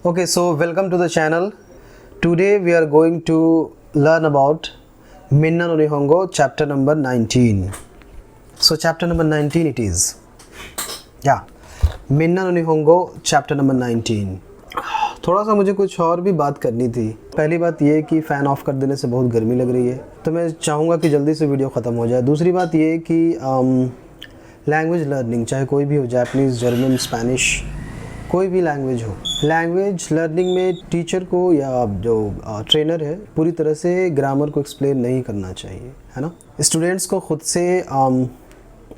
Okay, so welcome to the channel. Today we are going to learn about Minna no Nihongo chapter number 19. So chapter number 19 it is. Yeah, Minna no Nihongo chapter number 19. थोड़ा सा मुझे कुछ और भी बात करनी थी। पहली बात ये कि फ़ैन ऑफ कर देने से बहुत गर्मी लग रही है, तो मैं चाहूँगा कि जल्दी से वीडियो ख़त्म हो जाए। दूसरी बात ये कि लैंग्वेज लर्निंग, चाहे कोई भी हो, जापानीज़, जर्मन, स्पेनिश, कोई भी लैंग्वेज हो, लैंग्वेज लर्निंग में टीचर को या जो ट्रेनर है पूरी तरह से ग्रामर को एक्सप्लेन नहीं करना चाहिए, है ना। स्टूडेंट्स को खुद से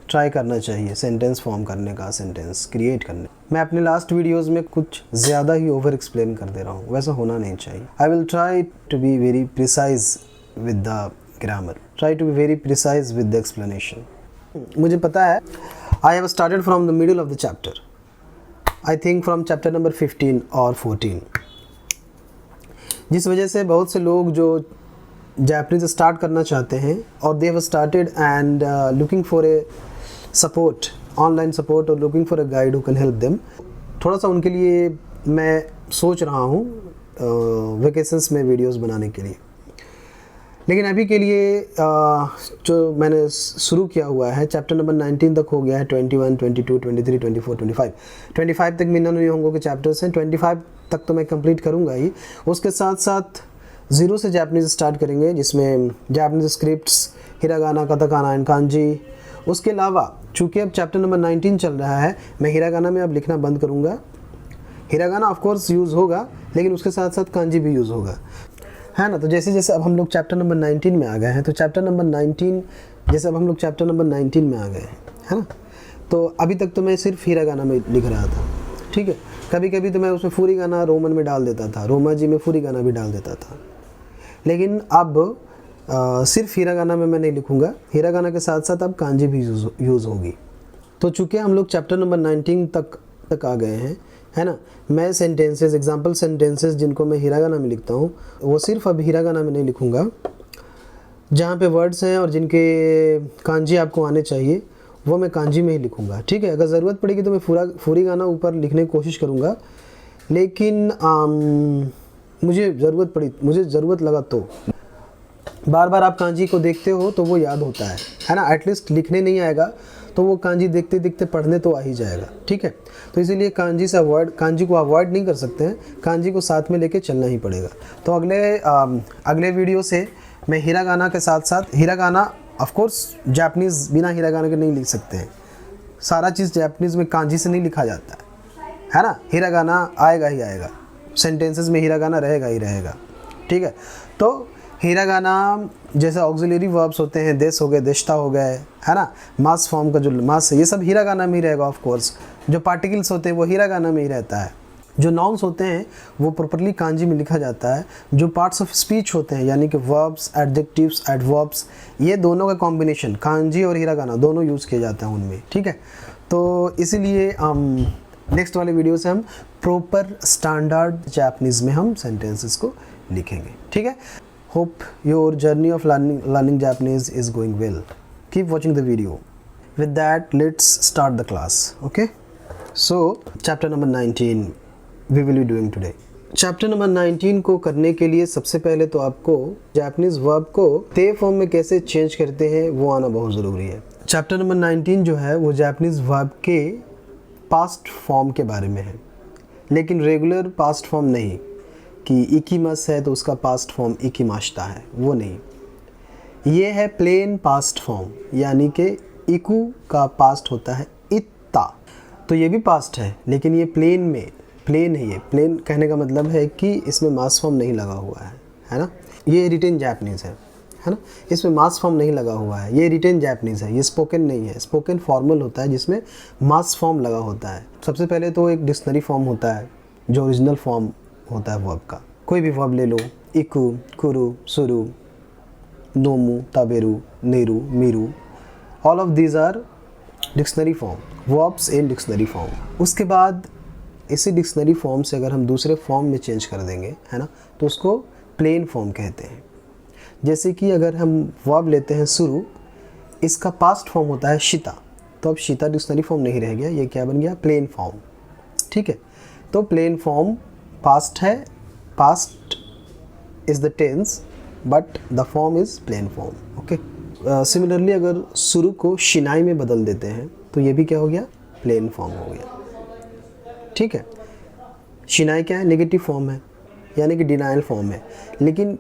ट्राई करना चाहिए सेंटेंस फॉर्म करने का, सेंटेंस क्रिएट करने। मैं अपने लास्ट वीडियोस में कुछ ज़्यादा ही ओवर एक्सप्लेन कर दे रहा हूँ, वैसा होना नहीं चाहिए। I will try to be very precise with the grammar, try to be very precise with the explanation. मुझे पता है I have started from the middle of the chapter, I think from chapter number 15 और 14, जिस वजह से बहुत से लोग जो जापानीज स्टार्ट करना चाहते हैं और they have started and looking for a support, online support, और looking for a guide who can help them, थोड़ा सा उनके लिए मैं सोच रहा हूँ वेकेशंस में वीडियोस बनाने के लिए। लेकिन अभी के लिए जो मैंने शुरू किया हुआ है, चैप्टर नंबर 19 तक हो गया है, 21, 22, 23, 24, 25 तक मिन्ना नो निहोंगो के चैप्टर्स हैं। 25 तक तो मैं कंप्लीट करूँगा ही, उसके साथ साथ ज़ीरो से जापानीज़ स्टार्ट करेंगे, जिसमें Japanese scripts, hiragana, katakana and kanji. उसके अलावा चूँकि अब चैप्टर नंबर 19 चल रहा है, मैं हिरागाना में अब लिखना बंद करूँगा। हिरागाना ऑफ कोर्स यूज़ होगा, लेकिन उसके साथ साथ कांजी भी यूज़ होगा, है ना। तो जैसे जैसे अब हम लोग चैप्टर नंबर 19 में आ गए हैं, तो चैप्टर नंबर 19 जैसे अब हम लोग चैप्टर नंबर 19 में आ गए हैं, है ना। तो अभी तक तो मैं सिर्फ हिरागाना में लिख रहा था, ठीक है। कभी कभी तो मैं उसमें फुरीगाना रोमन में डाल देता था, रोमाजी में फुरीगाना भी डाल देता था, लेकिन अब सिर्फ हिरागाना में मैं नहीं लिखूँगा। हिरागाना के साथ साथ अब कांजी भी यूज़ होगी। तो चूँकि हम लोग चैप्टर नंबर 19 तक आ गए हैं, है ना, मैं सेंटेंसेस, एग्जांपल सेंटेंसेस जिनको मैं हिरागाना में लिखता हूँ, वो सिर्फ अब हिरागाना में नहीं लिखूँगा। जहाँ पे वर्ड्स हैं और जिनके कांजी आपको आने चाहिए, वो मैं कांजी में ही लिखूँगा, ठीक है। अगर ज़रूरत पड़ेगी तो मैं फुरीगाना ऊपर लिखने की कोशिश करूँगा, लेकिन मुझे ज़रूरत लगा तो बार बार आप कांजी को देखते हो तो वो याद होता है ना। एटलीस्ट लिखने नहीं आएगा तो वो कांजी देखते देखते पढ़ने तो आ ही जाएगा, ठीक है। तो इसीलिए कांजी को अवॉइड नहीं कर सकते हैं, कांजी को साथ में लेके चलना ही पड़ेगा। तो अगले वीडियो से मैं हिरागाना के साथ साथ, हिरागाना ऑफ कोर्स जापानीज़ बिना हिरागाना के नहीं लिख सकते हैं, सारा चीज़ जापानीज़ में कांजी से नहीं लिखा जाता है ना। हिरागाना आएगा ही आएगा, सेंटेंसेस में हिरागाना रहेगा ही रहेगा, ठीक है। तो हिरागाना जैसे ऑक्सिलरी वर्ब्स होते हैं, देश हो गए, देशता हो गए, है ना, मास फॉर्म का जो मास है, ये सब हिरागाना में ही रहेगा ऑफ कोर्स। जो पार्टिकल्स होते हैं वो हिरागाना में ही रहता है। जो नाउन्स होते हैं वो प्रॉपर्ली कांजी में लिखा जाता है। जो पार्ट्स ऑफ स्पीच होते हैं, यानी कि वर्ब्स, एडजेक्टिव्स, एडवर्ब्स, ये दोनों का कॉम्बिनेशन, कांजी और हिरागाना दोनों यूज़ किए जाते हैं उनमें, ठीक है। तो इसीलिए नेक्स्ट वाले वीडियो से हम प्रॉपर स्टैंडर्ड जापानीज़ में हम सेंटेंसेस को लिखेंगे, ठीक है। Hope your journey of learning Japanese is going well. Keep watching the video. With that, let's start the class. Okay? So, chapter number 19 we will be doing today. Chapter number 19 को करने के लिए सबसे पहले तो आपको जापानीज़ वर्ब को ते फॉर्म में कैसे चेंज करते हैं वो आना बहुत ज़रूरी है। चैप्टर नंबर 19 जो है वो जापानीज़ वर्ब के पास्ट फॉर्म के बारे में है, लेकिन रेगुलर पास्ट फॉर्म नहीं कि इकीमस है तो उसका पास्ट फॉर्म इकीमाश्ता है, वो नहीं। ये है प्लेन पास्ट फॉर्म, यानी कि इकू का पास्ट होता है इत्ता, तो ये भी पास्ट है, लेकिन ये प्लेन है। ये प्लेन कहने का मतलब है कि इसमें मास फॉर्म नहीं लगा हुआ है ना। ये रिटेन जापानीज़ है ना, इसमें मास फॉर्म नहीं लगा हुआ है। ये रिटेन जापानीज़ है, ये स्पोकन नहीं है। स्पोकन फॉर्मल होता है जिसमें मास फॉर्म लगा होता है। सबसे पहले तो एक डिक्शनरी फॉर्म होता है जो ओरिजिनल फॉर्म होता है वर्ब का। कोई भी वर्ब ले लो, इकू, कुरु, सुरु, नोमु, ताबेरु, नेरु, मीरू, all of these are dictionary form, verbs in dictionary form. उसके बाद इसी डिक्शनरी फॉर्म से अगर हम दूसरे फॉर्म में चेंज कर देंगे, है ना, तो उसको प्लेन फॉर्म कहते हैं। जैसे कि अगर हम वर्ब लेते हैं सुरु, इसका पास्ट फॉर्म होता है शिता, तो अब शिता डिक्शनरी फॉर्म नहीं रह गया, ये क्या बन गया, प्लेन फॉर्म, ठीक है। तो प्लेन फॉर्म पास्ट है, past is the tense but the form is plain form. Okay, similarly अगर शुरू को शिनाई में बदल देते हैं तो ये भी क्या हो गया, प्लेन फॉर्म हो गया। ठीक है, शिनाई क्या है, नेगेटिव फॉर्म है, यानी कि डिनाइल फॉर्म है। लेकिन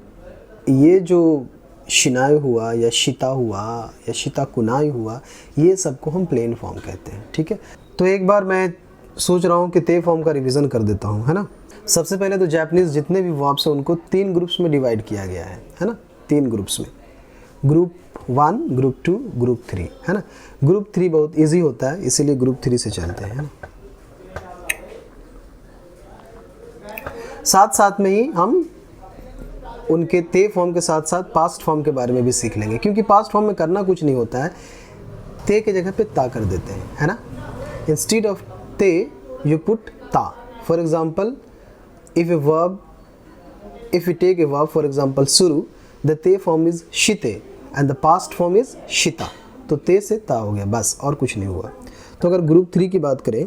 ये जो शिनाई हुआ या शिता हुआ या शिता कुनाई हुआ, ये सबको हम प्लेन फॉर्म कहते हैं। ठीक है, तो एक बार मैं सोच रहा हूँ कि ते फॉर्म का रिवीजन कर देता हूँ, है ना। सबसे पहले तो जापानीज़ जितने भी वर्ब्स हैं उनको 3 ग्रुप्स में डिवाइड किया गया है ना, 3 ग्रुप्स में, ग्रुप 1, ग्रुप 2, ग्रुप 3, है ना। ग्रुप 3 बहुत इजी होता है, इसीलिए ग्रुप 3 से चलते हैं, है ना। साथ साथ में ही हम उनके ते फॉर्म के साथ साथ पास्ट फॉर्म के बारे में भी सीख लेंगे, क्योंकि पास्ट फॉर्म में करना कुछ नहीं होता है, ते के जगह पे ता कर देते हैं, है ना। इंस्टेड ऑफ ते यू पुट ता। For example, if we take a verb, for example suru, the te form is shite and the past form is shita, तो ते से ता हो गया, बस और कुछ नहीं हुआ। तो अगर ग्रुप 3 की बात करें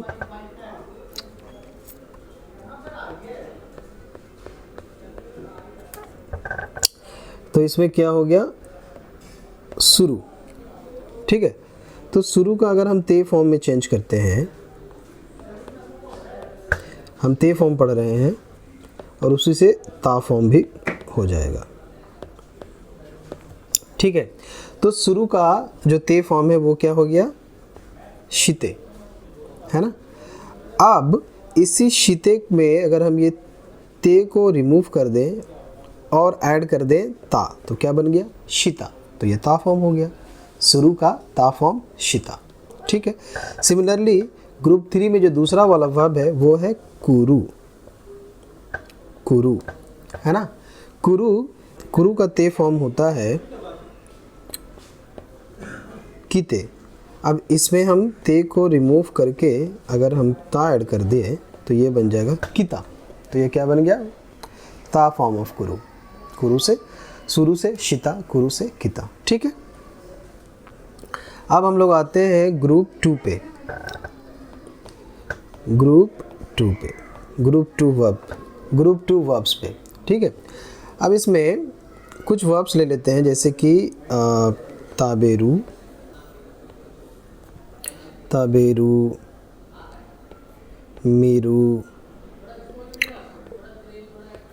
तो इसमें क्या हो गया, शुरू। ठीक है, तो शुरू का अगर हम ते फॉर्म में चेंज करते हैं, हम ते फॉर्म पढ़ रहे हैं और उसी से ता फॉर्म भी हो जाएगा। ठीक है, तो शुरू का जो ते फॉर्म है वो क्या हो गया, शिते, है ना। अब इसी शिते में अगर हम ये ते को रिमूव कर दें और ऐड कर दें ता, तो क्या बन गया, शिता। तो ये ता फॉर्म हो गया, शुरू का ता फॉर्म शिता। ठीक है, सिमिलरली ग्रुप 3 में जो दूसरा वाला वर्ब है वो है कुरु, कुरु, है ना। कुरु, कुरु का ते फॉर्म होता है किते। अब इसमें हम ते को रिमूव करके अगर हम ता ऐड कर दें तो ये बन जाएगा किता। तो ये क्या बन गया, ता फॉर्म ऑफ कुरु। कुरु से, शुरू से शिता, कुरु से किता। ठीक है, अब हम लोग आते हैं ग्रुप 2 पे, ग्रुप 2 पे, ग्रुप 2 वर्ब, ग्रुप 2 वर्ब्स पे। ठीक है, अब इसमें कुछ वर्ब्स ले लेते हैं, जैसे कि ताबेरू, ताबेरू, मीरू,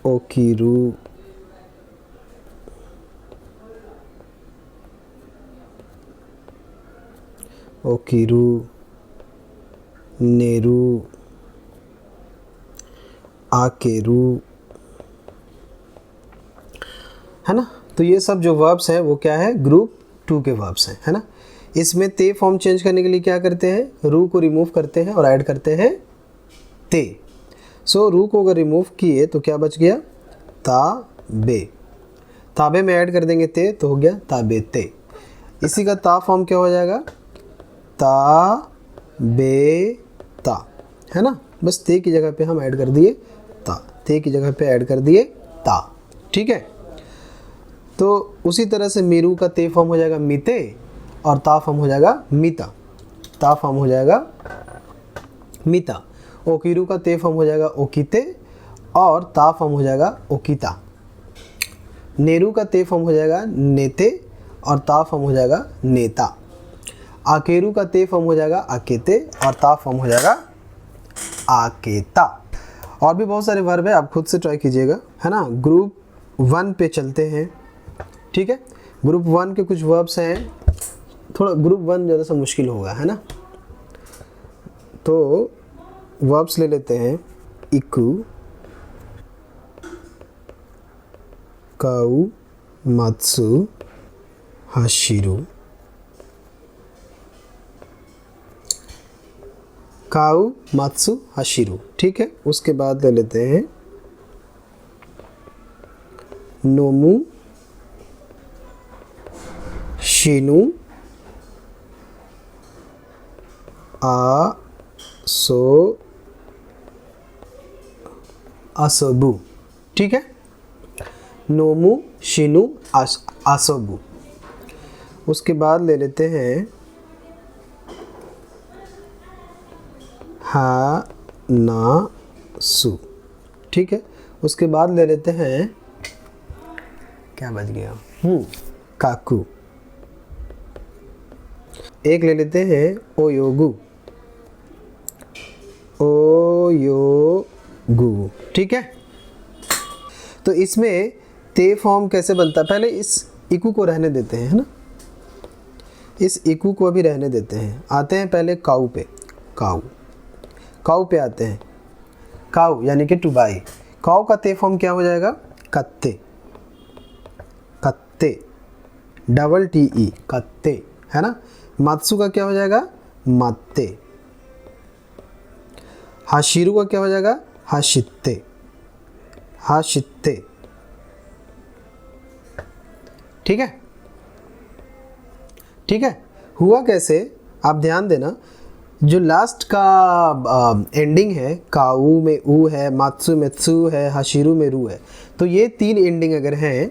ओकीरू, ओकीरू, नेरू, आकेरू, है ना। तो ये सब जो वर्ब्स हैं वो क्या है, ग्रुप 2 के वर्ब्स हैं, है ना। इसमें ते फॉर्म चेंज करने के लिए क्या करते हैं, रू को रिमूव करते हैं और ऐड करते हैं ते। सो रू को अगर रिमूव किए तो क्या बच गया, ताबे। ताबे में ऐड कर देंगे ते तो हो गया ताबे ते। इसी का ता फॉर्म क्या हो जाएगा, ताबे ता, है ना। बस ते की जगह पे हम ऐड कर दिए ता, ते की जगह पे ऐड कर दिए ता। ठीक है, तो उसी तरह से मीरू का ते फॉर्म हो जाएगा मीते और ता फॉर्म हो जाएगा मीता, ता फॉर्म हो जाएगा मीता। ओकीरू का ते फॉर्म हो जाएगा ओकीते और ता फॉर्म हो जाएगा ओकीता। नेरू का ते फॉर्म हो जाएगा नेते और ता फॉर्म हो जाएगा नेता। आकेरू का ते फॉर्म हो जाएगा आकेते और ता फॉर्म हो जाएगा आकेता। और भी बहुत सारे वर्ब है, आप खुद से ट्राई कीजिएगा, है ना। ग्रुप 1 पे चलते हैं। ठीक है, ग्रुप 1 के कुछ वर्ब्स हैं, थोड़ा ग्रुप 1 ज़्यादा सा मुश्किल होगा, है ना। तो वर्ब्स ले लेते हैं, इकु, काउ, मात्सु, हाशिरु। काउ, मात्सु, हाशिरु। ठीक है, उसके बाद ले लेते हैं नोमु, शिनु, आसोबु। ठीक है, नोमु, शिनु, आसोबु। उसके बाद ले लेते हैं हा ना सु। ठीक है। उसके बाद ले लेते हैं, क्या बच गया, काकू। एक ले लेते हैं ओयोगु, ओयोगु, ठीक है। तो इसमें ते फॉर्म कैसे बनता है, पहले इस इकू को रहने देते हैं, है ना, इस इकू को भी रहने देते हैं। आते हैं पहले काऊ पे, काऊ, काऊ पे आते हैं। काऊ यानी कि टू बाई, काऊ का ते फॉर्म क्या हो जाएगा, कत्ते, कत्ते, डबल टी ई, कत्ते, है ना। मात्सु का क्या हो जाएगा, मात्ते। हाशिरु का क्या हो जाएगा, हाशित्ते, हाशित्ते, ठीक है, ठीक है। हुआ कैसे, आप ध्यान देना, जो लास्ट का एंडिंग है, काऊ में ऊ है, मात्सु में त्सु है, हाशिरु में रू है, तो ये तीन एंडिंग अगर हैं,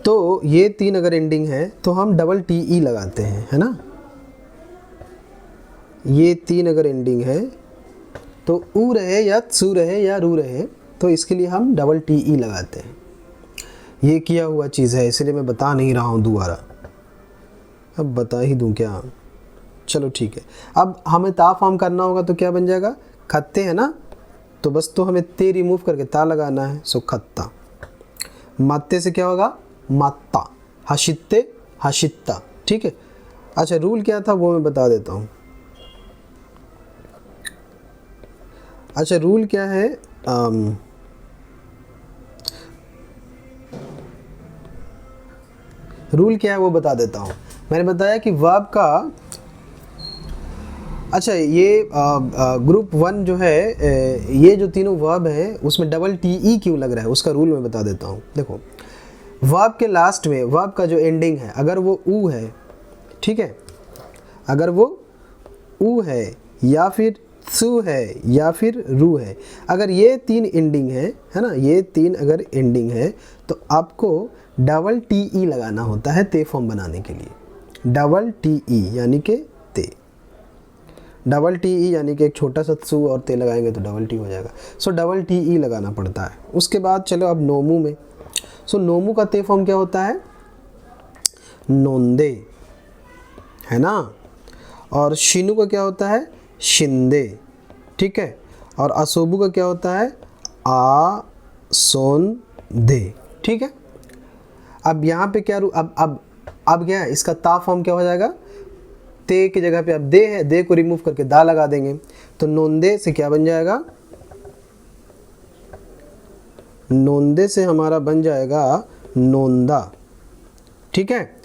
तो ये तीन अगर एंडिंग है तो हम डबल टी ई लगाते हैं, है ना। ये तीन अगर एंडिंग है तो ऊ रहे या त्सु रहे या रू रहे, तो इसके लिए हम डबल टी ई लगाते हैं। ये किया हुआ चीज़ है, इसलिए मैं बता नहीं रहा हूँ दोबारा, अब बता ही दूँ क्या, चलो ठीक है। अब हमें ता फॉर्म करना होगा तो क्या बन जाएगा, खत्ते, है ना, तो बस तो हमें ते रिमूव करके ता लगाना है, सो खत्ता। मात्ते से क्या होगा, मात्ता, हशित्ते, हशित्ता, ठीक है। अच्छा, रूल क्या था वो मैं बता देता हूँ। अच्छा, रूल क्या है, रूल क्या है वो बता देता हूँ। मैंने बताया कि वर्ब का, अच्छा ये ग्रुप 1 जो है, ये जो तीनों वर्ब है उसमें डबल टी ई क्यों लग रहा है, उसका रूल मैं बता देता हूँ। देखो, वर्ब के लास्ट में, वर्ब का जो एंडिंग है, अगर वो ऊ है, ठीक है, अगर वो ऊ है या फिर सु है या फिर रू है, अगर ये तीन एंडिंग है ना, ये तीन अगर एंडिंग है तो आपको डबल टी ई लगाना होता है ते फॉर्म बनाने के लिए। डबल टी ई यानी कि ते, डबल टी ई यानी कि एक छोटा सा सु और ते लगाएंगे तो डबल टी हो जाएगा, सो डबल टी ई लगाना पड़ता है। उसके बाद चलो अब नोमू में, सो नोमू का ते फॉर्म क्या होता है, नोंदे, है ना, और शिनु का क्या होता है, शिंदे, ठीक है, और असोबु का क्या होता है, आ सोन दे, ठीक है। अब यहाँ पे क्या अब क्या है, इसका ता फॉर्म क्या हो जाएगा, ते की जगह पे अब दे है, दे को रिमूव करके दा लगा देंगे, तो नोंदे से क्या बन जाएगा, नोंदे से हमारा बन जाएगा नोंदा, ठीक है।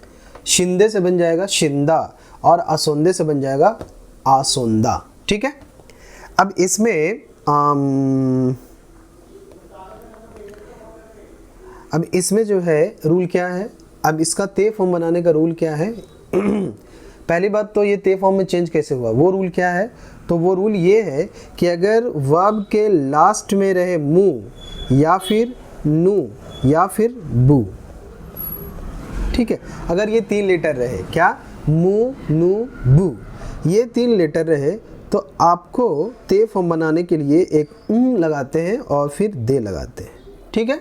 शिंदे से बन जाएगा शिंदा, और असोंदे से बन जाएगा आसोंदा, ठीक है। अब इसमें अब इसमें जो है रूल क्या है, अब इसका ते फॉर्म बनाने का रूल क्या है पहली बात तो ये ते फॉर्म में चेंज कैसे हुआ, वो रूल क्या है, तो वो रूल ये है कि अगर वर्ब के लास्ट में रहे मु या फिर नु या फिर बू, ठीक है, अगर ये तीन लेटर रहे, क्या, मु नु बू, ये तीन लेटर रहे, तो आपको ते फॉर्म बनाने के लिए एक लगाते हैं और फिर दे लगाते हैं, ठीक है।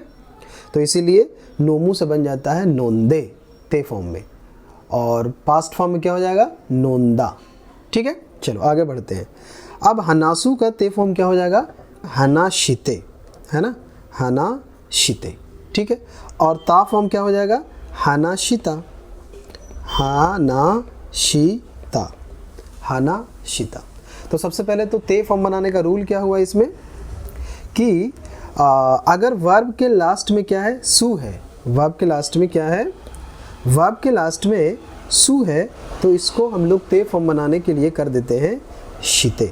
तो इसीलिए नोमू से बन जाता है नोंदे ते फॉर्म में, और पास्ट फॉर्म में क्या हो जाएगा, नोंदा, ठीक है। चलो आगे बढ़ते हैं। अब हनासु का ते फॉर्म क्या हो जाएगा, हनाशिते, है ना, हनाशिते, ठीक है, और ता फॉर्म क्या हो जाएगा, हनाशिता, हनाशिता, हनाशिता। तो सबसे पहले तो ते फॉर्म बनाने का रूल क्या हुआ इसमें कि अगर वर्ब के लास्ट में क्या है, सु है, वर्ब के लास्ट में क्या है, वर्ब के लास्ट में सु है, तो इसको हम लोग ते फॉर्म बनाने के लिए कर देते हैं शिते,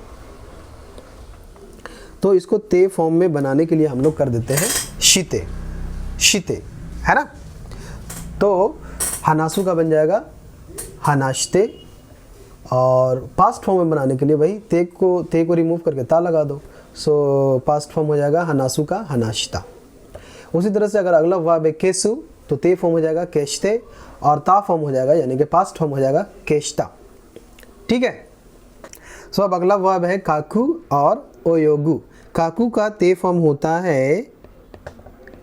तो इसको ते फॉर्म में बनाने के लिए हम लोग कर देते हैं शिते, शिते, है ना। तो हनासु का बन जाएगा हनाशते, और पास्ट फॉर्म में बनाने के लिए भाई ते को रिमूव करके ता लगा दो, सो पास्ट फॉर्म हो जाएगा हनासु का हनाशिता। उसी तरह से अगर अगला वर्ब है केसु, तो ते फॉर्म हो जाएगा केशते, और ता फॉर्म हो जाएगा यानी कि पास्ट फॉर्म हो जाएगा केशता, ठीक है। सो अब अगला वर्ब है काकू और ओयोगु। काकू का ते फॉर्म होता है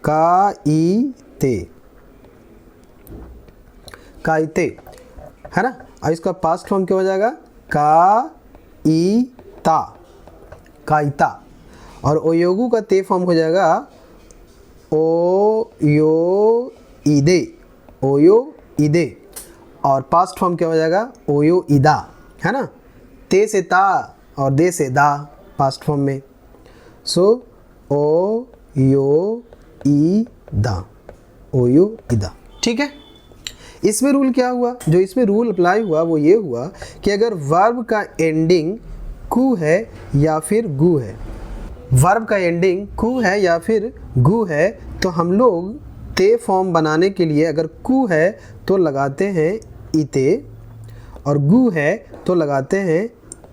काईते, काईते, है ना। और इसका पास्ट फॉर्म क्या हो जाएगा, काईता, काईता। और ओयोगु का ते फॉर्म हो जाएगा ओयोइदे, ओयोइदे। और पास्ट फॉर्म क्या हो जाएगा, ओयोइदा, है ना। ते से ता और दे से दा पास्ट फॉर्म में। सो ओयोइदा, ओयोइदा, ठीक है। इसमें रूल क्या हुआ, जो इसमें रूल अप्लाई हुआ वो ये हुआ कि अगर वर्ब का एंडिंग कु है या फिर गु है, वर्ब का एंडिंग कु है या फिर गु है, तो हम लोग ते फॉर्म बनाने के लिए अगर कु है तो लगाते हैं इते और गु है तो लगाते हैं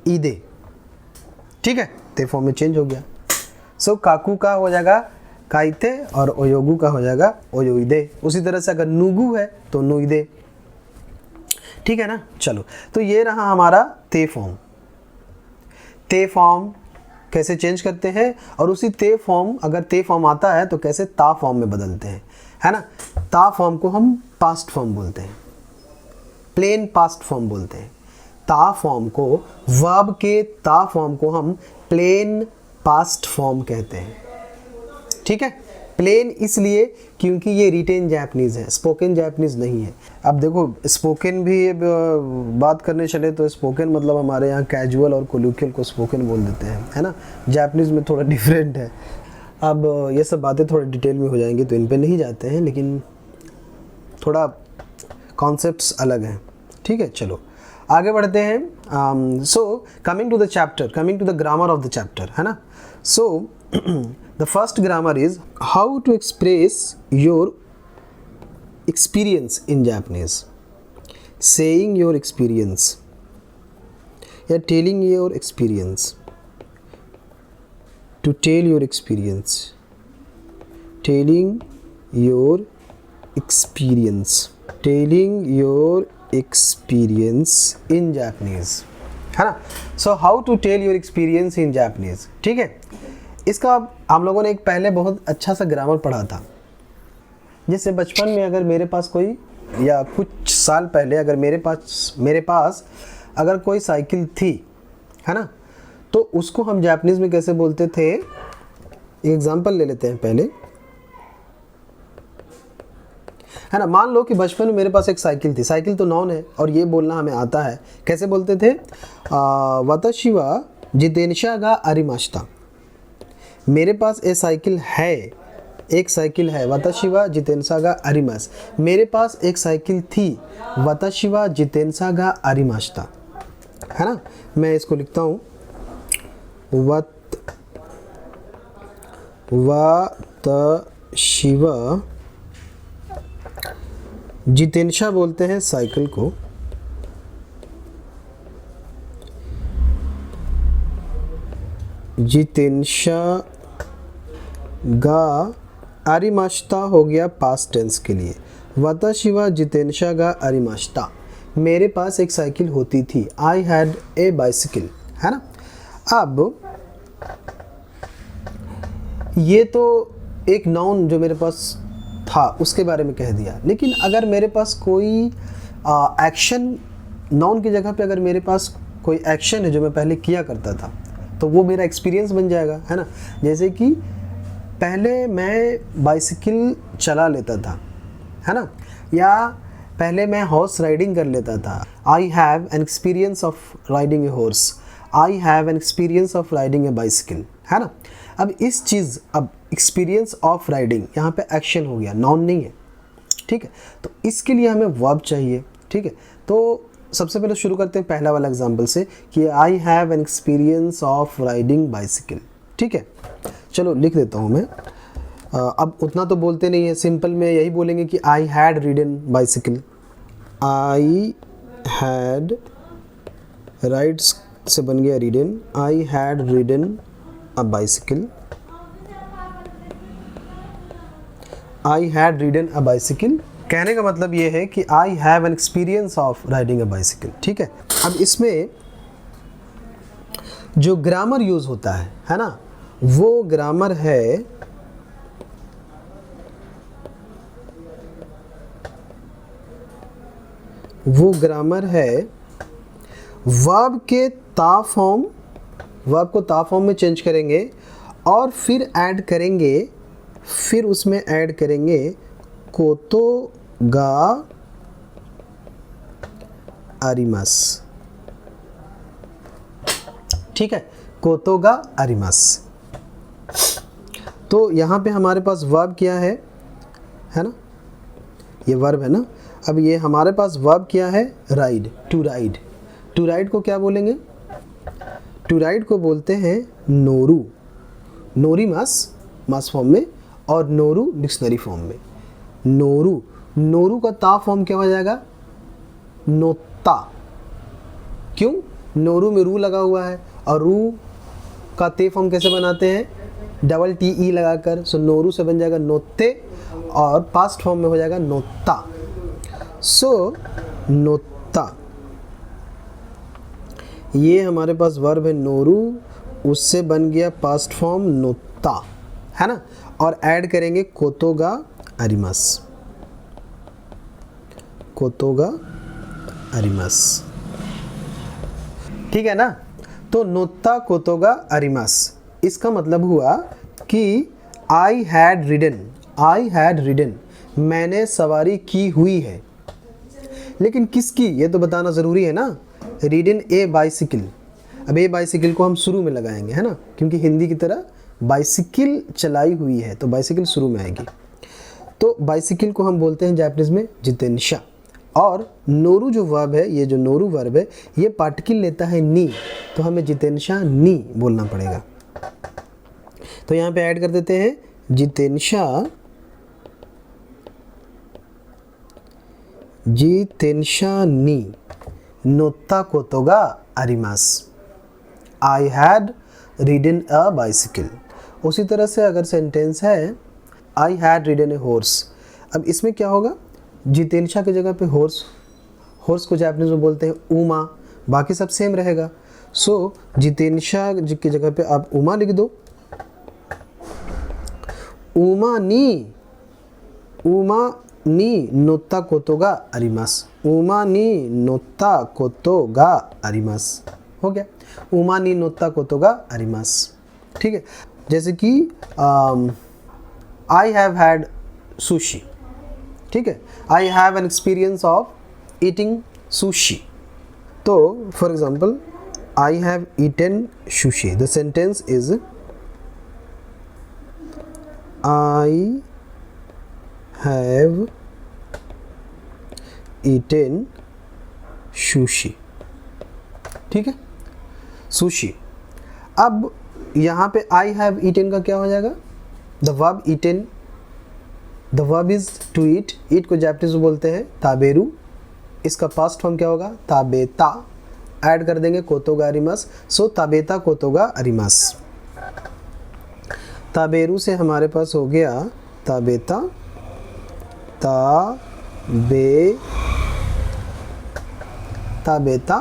ईदे, ठीक है। ते फॉर्म में चेंज हो गया। सो काकू का हो जाएगा काईते और ओयोगु का हो जाएगा ओयोइदे। उसी तरह से अगर नुगु है तो नुइदे, ठीक है ना। चलो, तो ये रहा हमारा ते फॉर्म। ते फॉर्म कैसे चेंज करते हैं, और उसी ते फॉर्म, अगर ते फॉर्म आता है तो कैसे ता फॉर्म में बदलते हैं, है ना। ता फॉर्म को हम पास्ट फॉर्म बोलते हैं, प्लेन पास्ट फॉर्म बोलते हैं। ता फॉर्म को, वर्ब के ता फॉर्म को हम प्लेन पास्ट फॉर्म कहते हैं, ठीक है। प्लेन इसलिए क्योंकि ये रिटेन जापानीज़ है, स्पोकन जापानीज़ नहीं है। अब देखो, स्पोकन भी बात करने चले तो स्पोकन मतलब हमारे यहाँ कैजुअल और कोल्यूकियल को स्पोकन बोल देते हैं, है ना। जापानीज़ में थोड़ा डिफरेंट है। अब ये सब बातें थोड़ा डिटेल में हो जाएंगी तो इन पे नहीं जाते हैं, लेकिन थोड़ा कॉन्सेप्ट्स अलग हैं, ठीक है। चलो आगे बढ़ते हैं। So coming to the chapter, coming to the grammar of the chapter, है ना। सो the first grammar is how to express your experience in Japanese, saying your experience या telling your experience, to tell your experience, telling your experience, telling your experience in Japanese, है ना। So how to tell your experience in Japanese, ठीक है। इसका हम लोगों ने एक पहले बहुत अच्छा सा ग्रामर पढ़ा था। जैसे बचपन में अगर मेरे पास कोई, या कुछ साल पहले अगर मेरे पास अगर कोई साइकिल थी, है ना, तो उसको हम जापानीज़ में कैसे बोलते थे। एक एग्जांपल ले लेते हैं पहले, है ना। मान लो कि बचपन में मेरे पास एक साइकिल थी, साइकिल तो नाउन है और ये बोलना हमें आता है। कैसे बोलते थे, वाताशी वा जितेंशा गा आरिमाशिता, मेरे पास एक साइकिल है, एक साइकिल है। वाताशी वा जितेंशा गा आरिमास, मेरे पास एक साइकिल थी। वाताशी वा जितेंशा गा आरिमाशिता, है ना। मैं इसको लिखता हूँ, वाताशी वा, जितेंशा बोलते हैं साइकिल को, जितेंशा गा आरिमाशिता हो गया पास्ट टेंस के लिए। वाताशी वा जितेंशा गा आरिमाशिता, मेरे पास एक साइकिल होती थी। आई हैड ए बाइसिकल, है ना। अब ये तो एक नाउन जो मेरे पास था उसके बारे में कह दिया, लेकिन अगर मेरे पास कोई एक्शन, नाउन की जगह पे अगर मेरे पास कोई एक्शन है जो मैं पहले किया करता था, तो वो मेरा एक्सपीरियंस बन जाएगा, है ना। जैसे कि पहले मैं बाइसिकल चला लेता था, है ना, या पहले मैं हॉर्स राइडिंग कर लेता था। आई have an experience of riding a horse, I have an experience of riding A bicycle, है ना। अब इस चीज़, अब एक्सपीरियंस ऑफ राइडिंग, यहाँ पे एक्शन हो गया, नाउन नहीं है, ठीक है। तो इसके लिए हमें वर्ब चाहिए, ठीक है। तो सबसे पहले शुरू करते हैं पहला वाला एग्जांपल से कि I have an experience of riding bicycle, ठीक है। चलो लिख देता हूँ मैं। अब उतना तो बोलते नहीं है, सिंपल में यही बोलेंगे कि I had ridden bicycle, I had, rides से बन गया ridden, I had ridden a bicycle, I had ridden a bicycle. कहने का मतलब ये है कि I have an experience of riding a bicycle, ठीक है। अब इसमें जो ग्रामर यूज़ होता है ना, वो ग्रामर है वर्ब के ता फॉर्म, वर्ब को ता फॉर्म में चेंज करेंगे और फिर उसमें ऐड करेंगे कोतो गा आरिमास। ठीक है, कोतो गा आरिमास। तो यहाँ पे हमारे पास वर्ब क्या है ना, ये वर्ब है ना। अब ये हमारे पास वर्ब क्या है, ride, to ride. To ride को क्या बोलेंगे, टू राइड को बोलते हैं नोरू, नोरी मास फॉर्म में और नोरू डिक्शनरी फॉर्म में। नोरू का ता फॉर्म क्या हो जाएगा, नोता। क्यों, नोरू में रू लगा हुआ है और रू का ते फॉर्म कैसे बनाते हैं, डबल टी ई लगाकर। सो नोरू से बन जाएगा नोते और पास्ट फॉर्म में हो जाएगा नोता। सो नोता, ये हमारे पास वर्ब है नोरू, उससे बन गया पास्ट फॉर्म नोता, है ना। और ऐड करेंगे कोतोगा आरिमास, कोतोगा आरिमास। ठीक है ना। तो नोता कोतोगा आरिमास, इसका मतलब हुआ कि आई हैड रिडन, मैंने सवारी की हुई है। लेकिन किसकी, ये तो बताना ज़रूरी है ना। रीडन ए बाइसिकल, अब ए बाइसिकल को हम शुरू में लगाएंगे, है ना, क्योंकि हिंदी की तरह बाइसिकल चलाई हुई है तो बाइसिकल शुरू में आएगी। तो बाइसिकल को हम बोलते हैं जापानीज में जितेंशा। और नोरू जो वर्ब है, ये जो नोरू वर्ब है, ये पार्टिकल लेता है नी, तो हमें जितेंशा नी बोलना पड़ेगा। तो यहाँ पे ऐड कर देते हैं जितेंशा नी नोता कोतोगा आरिमास, आई हैड रीडन अ बाइसिकल। उसी तरह से अगर सेंटेंस है आई हैड रीडन ए हॉर्स, अब इसमें क्या होगा, जितेंशा की जगह पे हॉर्स को जापानीज में बोलते हैं उमा, बाकी सब सेम रहेगा। सो जितेंशा की जगह पे आप उमा लिख दो, उमा नी नोता कोतोगा आरिमास, उमा नी नोता कोतोगा आरिमास, हो गया, उमा नी नोता कोतोगा आरिमास। ठीक है, जैसे कि आई हैव हैड सुशी, ठीक है, I have an experience of eating sushi. तो for example I have eaten sushi, the sentence is I have eaten sushi. ठीक है, सुशी। अब यहाँ पे आई हैव ईटन का क्या हो जाएगा, the verb eaten, the verb is to eat, eat को जापानीज में बोलते हैं ताबेरू, इसका पास्ट फॉर्म क्या होगा, ताबेता। ऐड कर देंगे कोतोगा आरिमास, सो ताबेता कोतोगा आरिमास। ताबेरू से हमारे पास हो गया ताबेता, ताबेता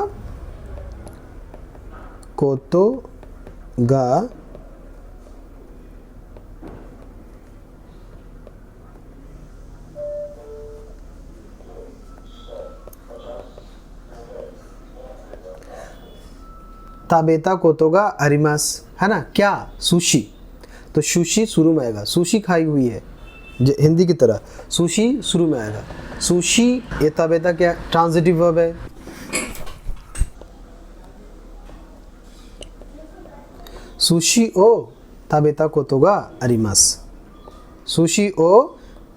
कोतोगा ताबेता कोतोगा आरिमास, है ना। क्या, सुशी, तो सुशी शुरू में आएगा, सुशी खाई हुई है हिंदी की तरह, सुशी शुरू में आएगा। सुशी, ये ताबेता क्या ट्रांजिटिव वर्ब है, सुशी ओ ताबेता कोतोगा आरिमास, सुशी ओ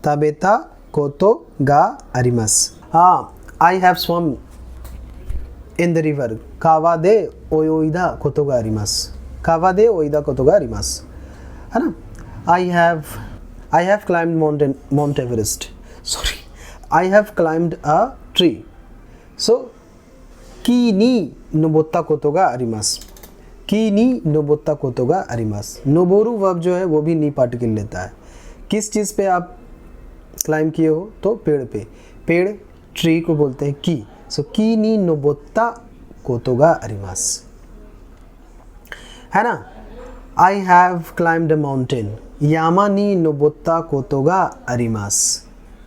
ताबेता कोतोगा आरिमास। हाँ, I have swum in the river कावा दे ओयोइदा कोतोगा आरिमास, कावा दे ओइदा कोतोगा आरिमास, है ना। I have climbed Mount Everest, sorry, I have climbed a tree. So की नी नोबोत्ता कोतोगा आरिमास, की नी नोबोत्ता कोतोगा आरिमास। नोबोरू वर्ब जो है वो भी नी पार्टिकल लेता है। किस चीज़ पे आप क्लाइम किए हो, तो पेड़ पे, पेड़ ट्री को बोलते हैं की। सो की नी नोबोत्ता कोतोगा आरिमास, है ना। I have climbed a mountain, यामा नी नोबोत्ता कोतोगा अरिमास।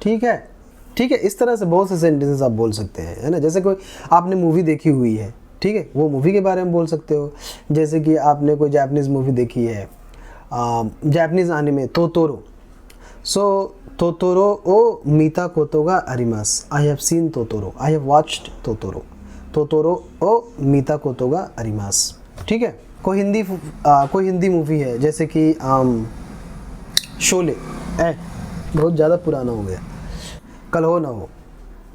ठीक है, ठीक है, इस तरह से बहुत से सेंटेंसेस आप बोल सकते हैं, है ना। जैसे कोई आपने मूवी देखी हुई है, ठीक है, वो मूवी के बारे में बोल सकते हो। जैसे कि आपने कोई जापानीज़ मूवी देखी है, Japanese anime Totoro, so Totoro ओ मीता कोतोगा अरिमास, I have seen Totoro, I have watched Totoro, Totoro ओ मीता कोतोगा अरिमास। ठीक है, कोई हिंदी मूवी है जैसे कि शोले, बहुत ज़्यादा पुराना हो गया, कल हो ना हो,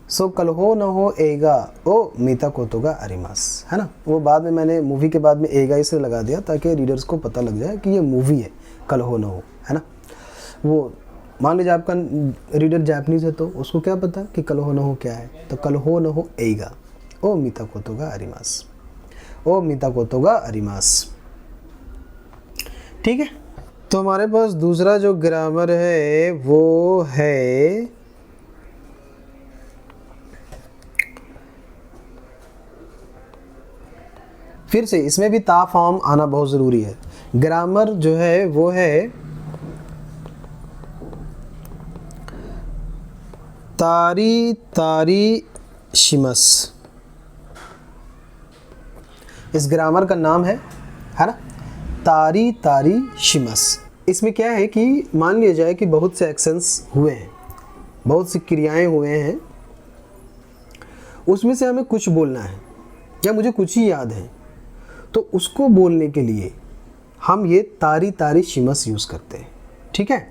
सो कल हो ना हो एगा ओ मीता कोतोगा अरिमास, है ना। वो बाद में मैंने मूवी के बाद में एगा इसे लगा दिया ताकि रीडर्स को पता लग जाए कि ये मूवी है कल हो ना हो, है ना। वो मान लीजिए आपका रीडर जापानीज़ है तो उसको क्या पता कि कल हो ना हो क्या है, तो कल हो ना हो एगा ओ मीता कोतोगा अरिमास, ओ मीता कोतोगा अरिमास। ठीक है, तो हमारे पास दूसरा जो ग्रामर है वो है फिर से इसमें भी ता फॉर्म आना बहुत ज़रूरी है। ग्रामर जो है वो है तारी तारी शिमस, इस ग्रामर का नाम है ना, तारी तारी शिमस। इसमें क्या है कि मान लिया जाए कि बहुत से एक्शंस हुए हैं, बहुत सी क्रियाएं हुए हैं, उसमें से हमें कुछ बोलना है या मुझे कुछ ही याद है, तो उसको बोलने के लिए हम ये तारी तारी शिमस यूज़ करते हैं। ठीक है,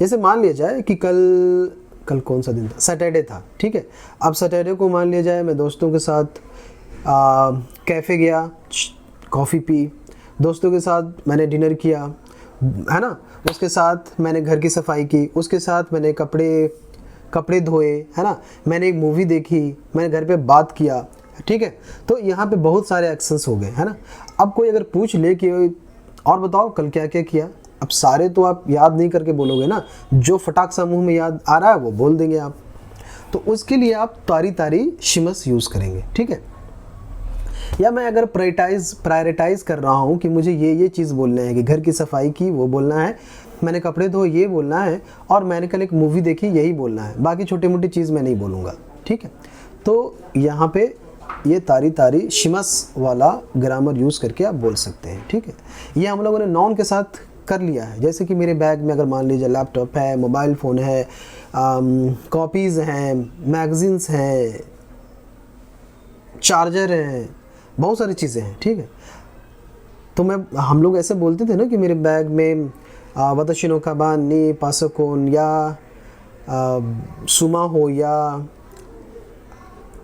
जैसे मान लिया जाए कि कल कौन सा दिन था, सैटरडे था। ठीक है, अब सैटरडे को मान लिया जाए मैं दोस्तों के साथ कैफ़े गया, कॉफ़ी पी, दोस्तों के साथ मैंने डिनर किया, है ना, उसके साथ मैंने घर की सफाई की, उसके साथ मैंने कपड़े धोए, है ना, मैंने एक मूवी देखी, मैंने घर पे बात किया। ठीक है, तो यहाँ पे बहुत सारे एक्शंस हो गए, है ना। अब कोई अगर पूछ ले कि और बताओ कल क्या क्या किया, अब सारे तो आप याद नहीं करके बोलोगे ना, जो फटाक सा मुंह में याद आ रहा है वो बोल देंगे आप, तो उसके लिए आप तारी तारी शिमस यूज़ करेंगे। ठीक है, या मैं अगर प्रायोरिटाइज कर रहा हूँ कि मुझे ये चीज़ बोलना है, कि घर की सफाई की वो बोलना है, मैंने कपड़े धोए ये बोलना है, और मैंने कल एक मूवी देखी यही बोलना है, बाकी छोटी मोटी चीज़ मैं नहीं बोलूँगा। ठीक है, तो यहाँ पे ये तारी तारी शिमस वाला ग्रामर यूज़ करके आप बोल सकते हैं। ठीक है, ये हम लोगों ने नॉन के साथ कर लिया है। जैसे कि मेरे बैग में अगर मान लीजिए लैपटॉप है, मोबाइल फ़ोन है, कॉपीज़ हैं, मैगज़ीन्स हैं, चार्जर हैं, बहुत सारी चीज़ें हैं। ठीक है, तो हम लोग ऐसे बोलते थे ना कि मेरे बैग में वताशी नो काबान नी पासोकोन या सुमा हो या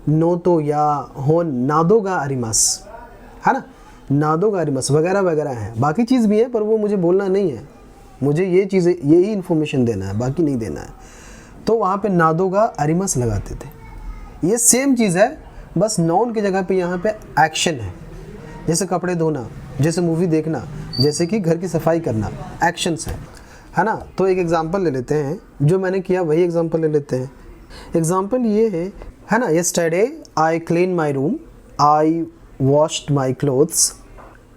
नोटो या हो नादोगा अरिमास, है ना, नादोगा अरिमास वगैरह वगैरह हैं। बाकी चीज़ भी है पर वो मुझे बोलना नहीं है, मुझे ये चीज़ें यही इन्फॉर्मेशन देना है, बाकी नहीं देना है। तो वहाँ पे नादोगा अरिमास लगाते थे। ये सेम चीज़ है, बस नॉन की जगह पे यहाँ पे एक्शन है। जैसे कपड़े धोना, जैसे मूवी देखना, जैसे कि घर की सफाई करना, एक्शंस है ना। तो एक एग्जांपल ले लेते हैं, जो मैंने किया वही एग्जांपल ले लेते हैं। एग्जांपल ये है ना, yesterday I clean my room, I washed my clothes,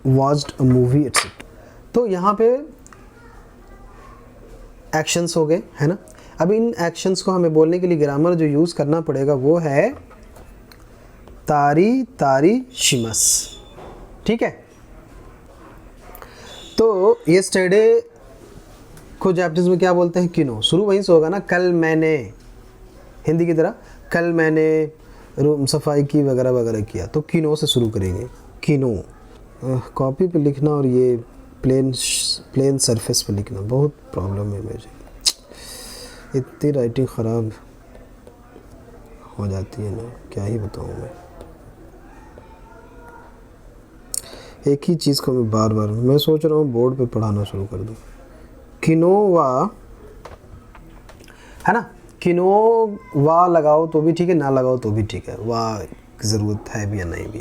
watched a movie etcetera. तो यहाँ पे एक्शंस हो गए, है ना। अब इन एक्शंस को हमें बोलने के लिए ग्रामर जो यूज़ करना पड़ेगा वो है तारी तारी शिमस। ठीक है, तो यस्टरडे को जापानीज़ में क्या बोलते हैं, किनो, शुरू वहीं से होगा ना, कल मैंने, हिंदी की तरह कल मैंने रूम सफाई की वगैरह वगैरह किया, तो किनो से शुरू करेंगे, किनो। कॉपी पे लिखना और ये प्लेन सरफेस पे लिखना बहुत प्रॉब्लम है मुझे, इतनी राइटिंग ख़राब हो जाती है ना, क्या ही बताऊँ मैं। एक ही चीज़ को मैं बार बार, मैं सोच रहा हूँ बोर्ड पे पढ़ाना शुरू कर दूँ। किनोवा, है ना, किनोवा लगाओ तो भी ठीक है, ना लगाओ तो भी ठीक है, वाह की ज़रूरत है भी या नहीं भी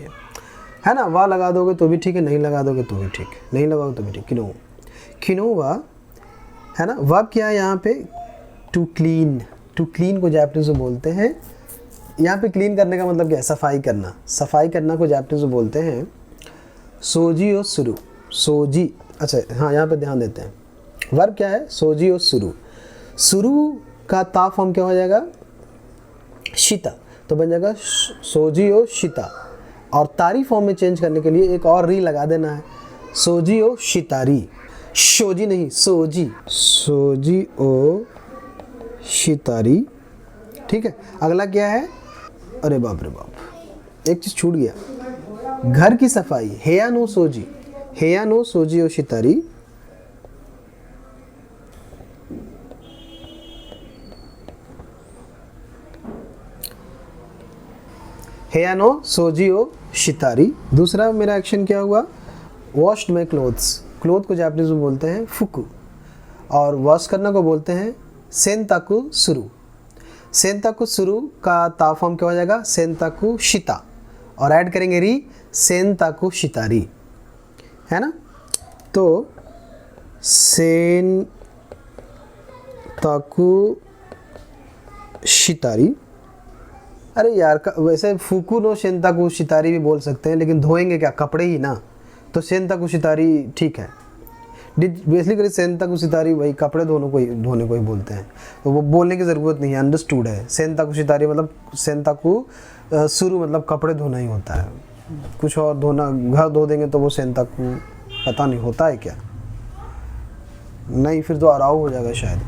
है ना। वाह लगा दोगे तो भी ठीक है, नहीं लगा दोगे तो भी ठीक है, नहीं लगाओ तो भी ठीक। किनोवा, है ना। वर्ब क्या है यहाँ पे, टू क्लीन। टू क्लीन को जापानीज़ में बोलते हैं, यहाँ पे क्लीन करने का मतलब क्या है, सफाई करना। सफाई करना को जापानीज़ में बोलते हैं सोजी और सुरु। सोजी अच्छा हाँ, यहाँ पे ध्यान देते हैं। वर्ब क्या है? सोजी और सुरु। सुरु का ता फॉर्म क्या हो जाएगा? शिता, तो बन जाएगा सोजी ओ शिता। और तारी फॉर्म में चेंज करने के लिए एक और री लगा देना है, सोजी ओ शितारी। शोजी नहीं, सोजी, सोजी ओ शितारी। ठीक है, अगला क्या है? अरे बाप रे बाप, एक चीज छूट गया, घर की सफाई। हेया नो सोजी, हेया नो सोजी ओ शितारी। हेया नो सोजी ओ शितारी। दूसरा मेरा एक्शन क्या हुआ? Washed my clothes. क्लोथ को जापानीज में बोलते हैं फुकु, और वॉश करना को बोलते हैं सेंताकु सुरु। सेंताकु सुरु का ता फॉर्म क्या हो जाएगा? सेंताकु शिता, और ऐड करेंगे री, सेंताकु शितारी, है ना। तो सेंताकु शितारी। अरे यार, वैसे फुकु नो सेंताकु शितारी भी बोल सकते हैं, लेकिन धोएंगे क्या? कपड़े ही ना, तो सेंताकु शितारी ठीक है। बेसिकली सेंताकु शितारी वही कपड़े धोने को ही बोलते हैं, तो वो बोलने की ज़रूरत नहीं है, अंडरस्टूड है। सेंताकु शितारी मतलब सेंताकु सुरु मतलब कपड़े धोना ही होता है, कुछ और धोना, घर धो देंगे तो वो सेंताकु पता नहीं होता है क्या, नहीं फिर तो अराउ हो जाएगा शायद।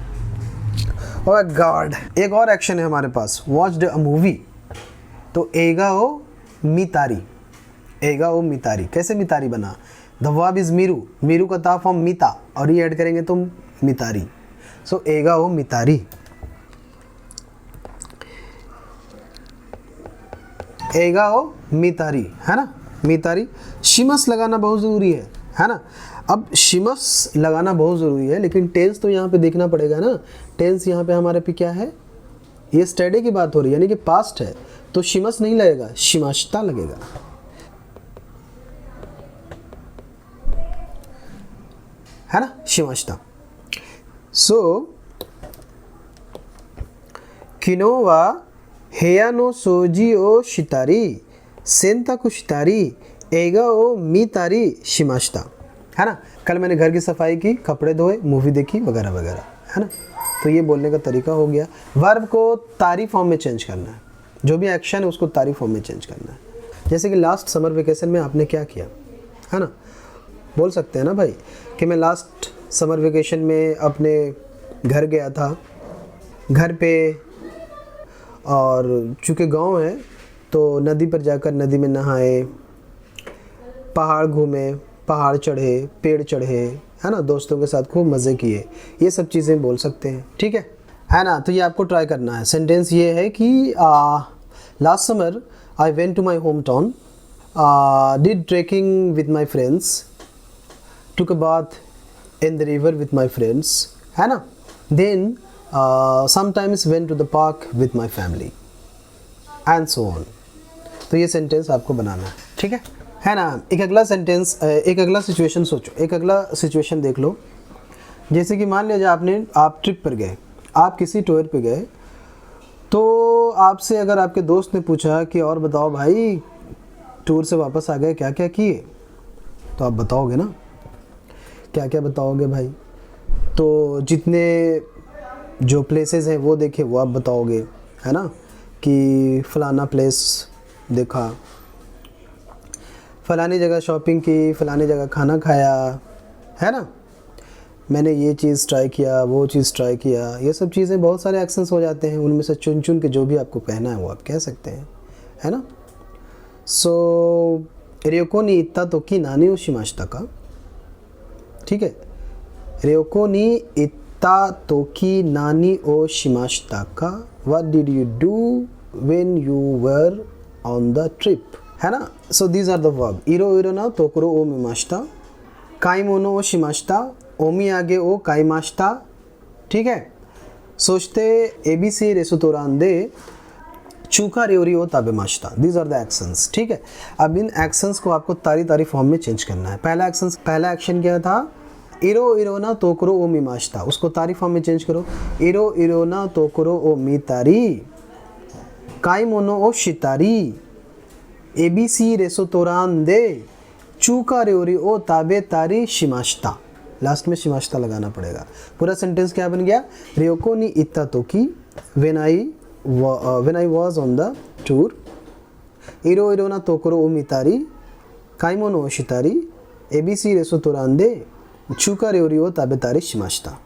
ओह गॉड, एक और एक्शन है हमारे पास, वॉच्ड अ मूवी। तो एगा ओ मितारी, एगा ओ मितारी। कैसे मितारी बना? द वर्ब इज मीरू, मीरू का ता फॉर्म मिता, और ये ऐड करेंगे तो मितारी। सो एगा ओ मितारी, एगा ओ मितारी, है ना, मितारी। शिमस लगाना बहुत ज़रूरी है ना। अब शिमस लगाना बहुत ज़रूरी है, लेकिन टेंस तो यहाँ पे देखना पड़ेगा ना। टेंस यहाँ पे हमारे पे क्या है? ये स्टडी की बात हो रही है, यानी कि पास्ट है, तो शिमस नहीं लगेगा, शिमाश्ता लगेगा, है ना, शिमाश्ता। सो किनोवा हेया नो सोजी ओ शितारी, सेंताकु शितारी, एगा ओ मितारी शिमाश्ता, है ना। कल मैंने घर की सफाई की, कपड़े धोए, मूवी देखी, वगैरह वगैरह, है ना। तो ये बोलने का तरीका हो गया। वर्ब को तारी फॉर्म में चेंज करना है, जो भी एक्शन है उसको तारी फॉर्म में चेंज करना है। जैसे कि लास्ट समर वेकेशन में आपने क्या किया, है ना। बोल सकते हैं ना भाई कि मैं लास्ट समर वेकेशन में अपने घर गया था, घर पे, और चूँकि गांव है तो नदी पर जाकर नदी में नहाए, पहाड़ घूमे, पहाड़ चढ़े, पेड़ चढ़े, है ना, दोस्तों के साथ खूब मज़े किए, ये सब चीज़ें बोल सकते हैं, ठीक है ना। तो ये आपको ट्राई करना है। सेंटेंस ये है कि last summer I went to my home town, did trekking with my friends, took a bath in the river with my friends, है ना, then sometimes went to the park with my family and so on। तो ये sentence आपको बनाना है, ठीक है ना। एक अगला सेंटेंस, एक अगला सिचुएशन सोचो, एक अगला सिचुएशन देख लो। जैसे कि मान लीजिए आप ट्रिप पर गए, आप किसी टूर पे गए, तो आपसे अगर आपके दोस्त ने पूछा कि और बताओ भाई, टूर से वापस आ गए, क्या क्या किए, तो आप बताओगे ना, क्या क्या बताओगे भाई। तो जितने जो प्लेसेस हैं वो देखे वो आप बताओगे, है ना, कि फ़लाना प्लेस देखा, फ़लानी जगह शॉपिंग की, फ़लानी जगह खाना खाया, है ना, मैंने ये चीज़ ट्राई किया, वो चीज़ ट्राई किया। ये सब चीज़ें बहुत सारे एक्शंस हो जाते हैं, उनमें से चुन चुन के जो भी आपको कहना है वो आप कह सकते हैं, है ना। सो रियोको नी इत्ता तोकी नानी ओ शिमाशिता का, ठीक है, रियोको नी इत्ता तोकी नानी ओ शिमाशिता का, what did you do when you were on the trip, है ना। So these are the verb, इरो इरो ना तोकरो ओ मिमाशिता, काइमोनो ओ शिमाशिता, ओमी आगे ओ काइमाशिता, ठीक है। सोचते एबीसी रेसुतोरांदे चूका रेवरी ओ ताबेमाशिता, दीज आर द एक्शंस, ठीक है। अब इन एक्शंस को आपको तारी फॉर्म में चेंज करना है। पहला एक्शन क्या था? इरो इरोना तोकरो ओ मिमाशिता, उसको तारी फॉर्म में चेंज करो, इरो इरोना तोकरो ओ मितारी, काइमोनो ओ शितारी, एबीसी रेसोतोरान दे चूका रेओरी ओ ताबे तारी शिमाश्ता, लास्ट में शिमाश्ता लगाना पड़ेगा। पूरा सेंटेंस क्या बन गया, रियोको नी इत्ता तोकी when I was on the tour, इरो इरो ना तोकरो ओ मितारी काइमोनो ओ शितारी एबीसी रेस्टोरां दे चूका रेओरी ओ ताबे तारी शिमाश्ता।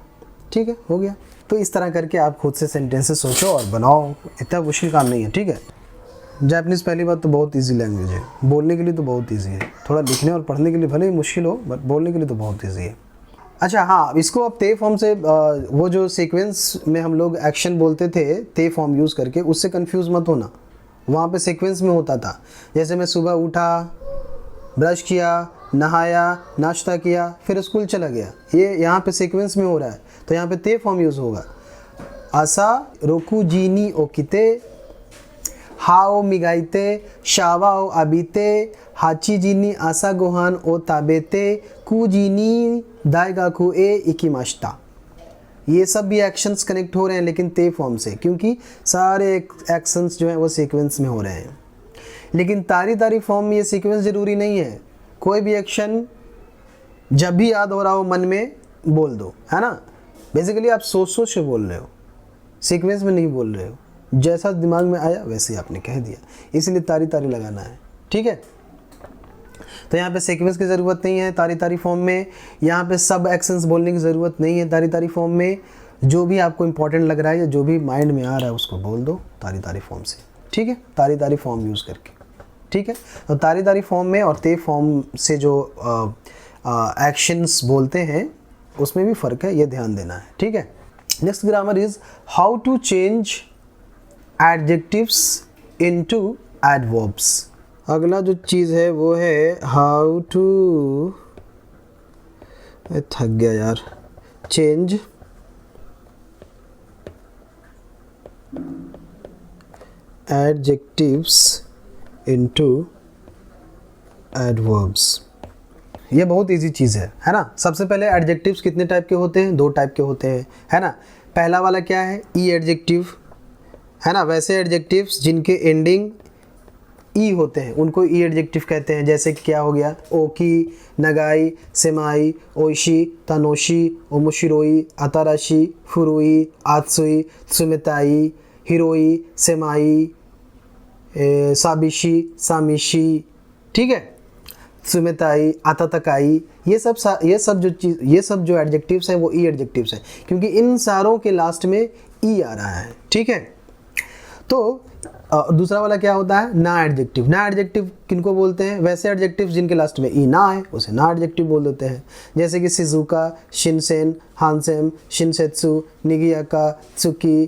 ठीक है, हो गया। तो इस तरह करके आप खुद से सेंटेंसेस सोचो और बनाओ, इतना मुश्किल काम नहीं है। ठीक है, जापानीज़ पहली बात तो बहुत इजी लैंग्वेज है, बोलने के लिए तो बहुत इजी है, थोड़ा लिखने और पढ़ने के लिए भले ही मुश्किल हो बट बोलने के लिए तो बहुत इजी है। अच्छा हाँ, इसको अब ते फॉर्म से वो जो सीक्वेंस में हम लोग एक्शन बोलते थे ते फॉर्म यूज़ करके, उससे कंफ्यूज मत होना। वहाँ पे सीक्वेंस में होता था, जैसे मैं सुबह उठा, ब्रश किया, नहाया, नाश्ता किया, फिर स्कूल चला गया, ये यहाँ पे सीक्वेंस में हो रहा है, तो यहाँ पे ते फॉर्म यूज़ होगा। आसा रोकू जीनी ओकिते, हाओ मिगाइते, शावा ओ आबिते, हाची जीनी आसा गोहान ओ ताबेते, कू जीनी दाइगाकू ए इकिमाश्ता। ये सब भी एक्शंस कनेक्ट हो रहे हैं लेकिन ते फॉर्म से, क्योंकि सारे एक्शंस जो हैं वो सीक्वेंस में हो रहे हैं। लेकिन तारी तारी फॉर्म में ये सीक्वेंस ज़रूरी नहीं है, कोई भी एक्शन जब भी याद हो रहा हो मन में बोल दो, है ना। बेसिकली आप सोच सोच के बोल रहे हो, सीक्वेंस में नहीं बोल रहे हो, जैसा दिमाग में आया वैसे ही आपने कह दिया, इसलिए तारी तारी लगाना है। ठीक है, तो यहाँ पे सीक्वेंस की ज़रूरत नहीं है तारी तारी फॉर्म में, यहाँ पे सब एक्शंस बोलने की ज़रूरत नहीं है तारी तारी फॉर्म में। जो भी आपको इंपॉर्टेंट लग रहा है या जो भी माइंड में आ रहा है उसको बोल दो तारी तारी फॉर्म से। ठीक है, तारी तारी फॉर्म यूज़ करके। ठीक है, तो तारी तारी फॉर्म में और ते फॉर्म से जो एक्शंस बोलते हैं उसमें भी फ़र्क है, ये ध्यान देना है। ठीक है, next grammar is how to change adjectives into adverbs. अगला जो चीज़ है वो है हाउ टू, थक गया यार, चेंज एडजेक्टिव्स इनटू एडवर्ब्स। ये बहुत इजी चीज़ है ना। सबसे पहले एडजेक्टिव्स कितने टाइप के होते हैं, 2 टाइप के होते हैं, है ना। पहला वाला क्या है, ई एडजेक्टिव, है ना। वैसे एडजेक्टिव्स जिनके एंडिंग ई होते हैं उनको ई एडजेक्टिव कहते हैं। जैसे कि क्या हो गया, ओकी, नगाई, सेमाई, ओइशी, तनोशी, ओमोशिरोई, अताराशी, फुरुई, आत्सुई, त्सुमेताई, हिरोई, सेमाई, साबिशी, सामिशी। ठीक है, त्सुमेताई, आतातकाई, ये सब जो एडजेक्टिव्स हैं वो ई एडजेक्टिव्स हैं, क्योंकि इन सारों के लास्ट में ई आ रहा है। ठीक है, तो दूसरा वाला क्या होता है, ना एडजेक्टिव। ना एडजेक्टिव किनको बोलते हैं, वैसे एडजेक्टिव जिनके लास्ट में ई ना आए उसे ना एडजेक्टिव बोल देते हैं। जैसे कि शिजुका, शिनसेन, हानसेम, शिनसेत्सु, निगियाका, त्सुकी,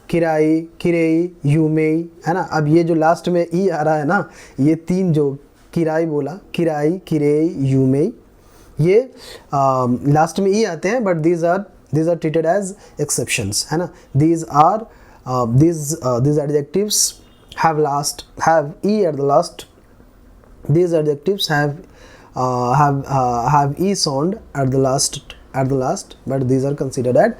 किराई, किरेई, यूमेई, है ना। अब ये जो लास्ट में ई आ रहा है ना, ये 3 जो किराई बोला, किराई, किरेई, यूमेई, ये लास्ट में ई आते हैं, but these are treated as exceptions, है ना। These adjectives have e at the last. These adjectives have e sound at the last, but these are considered as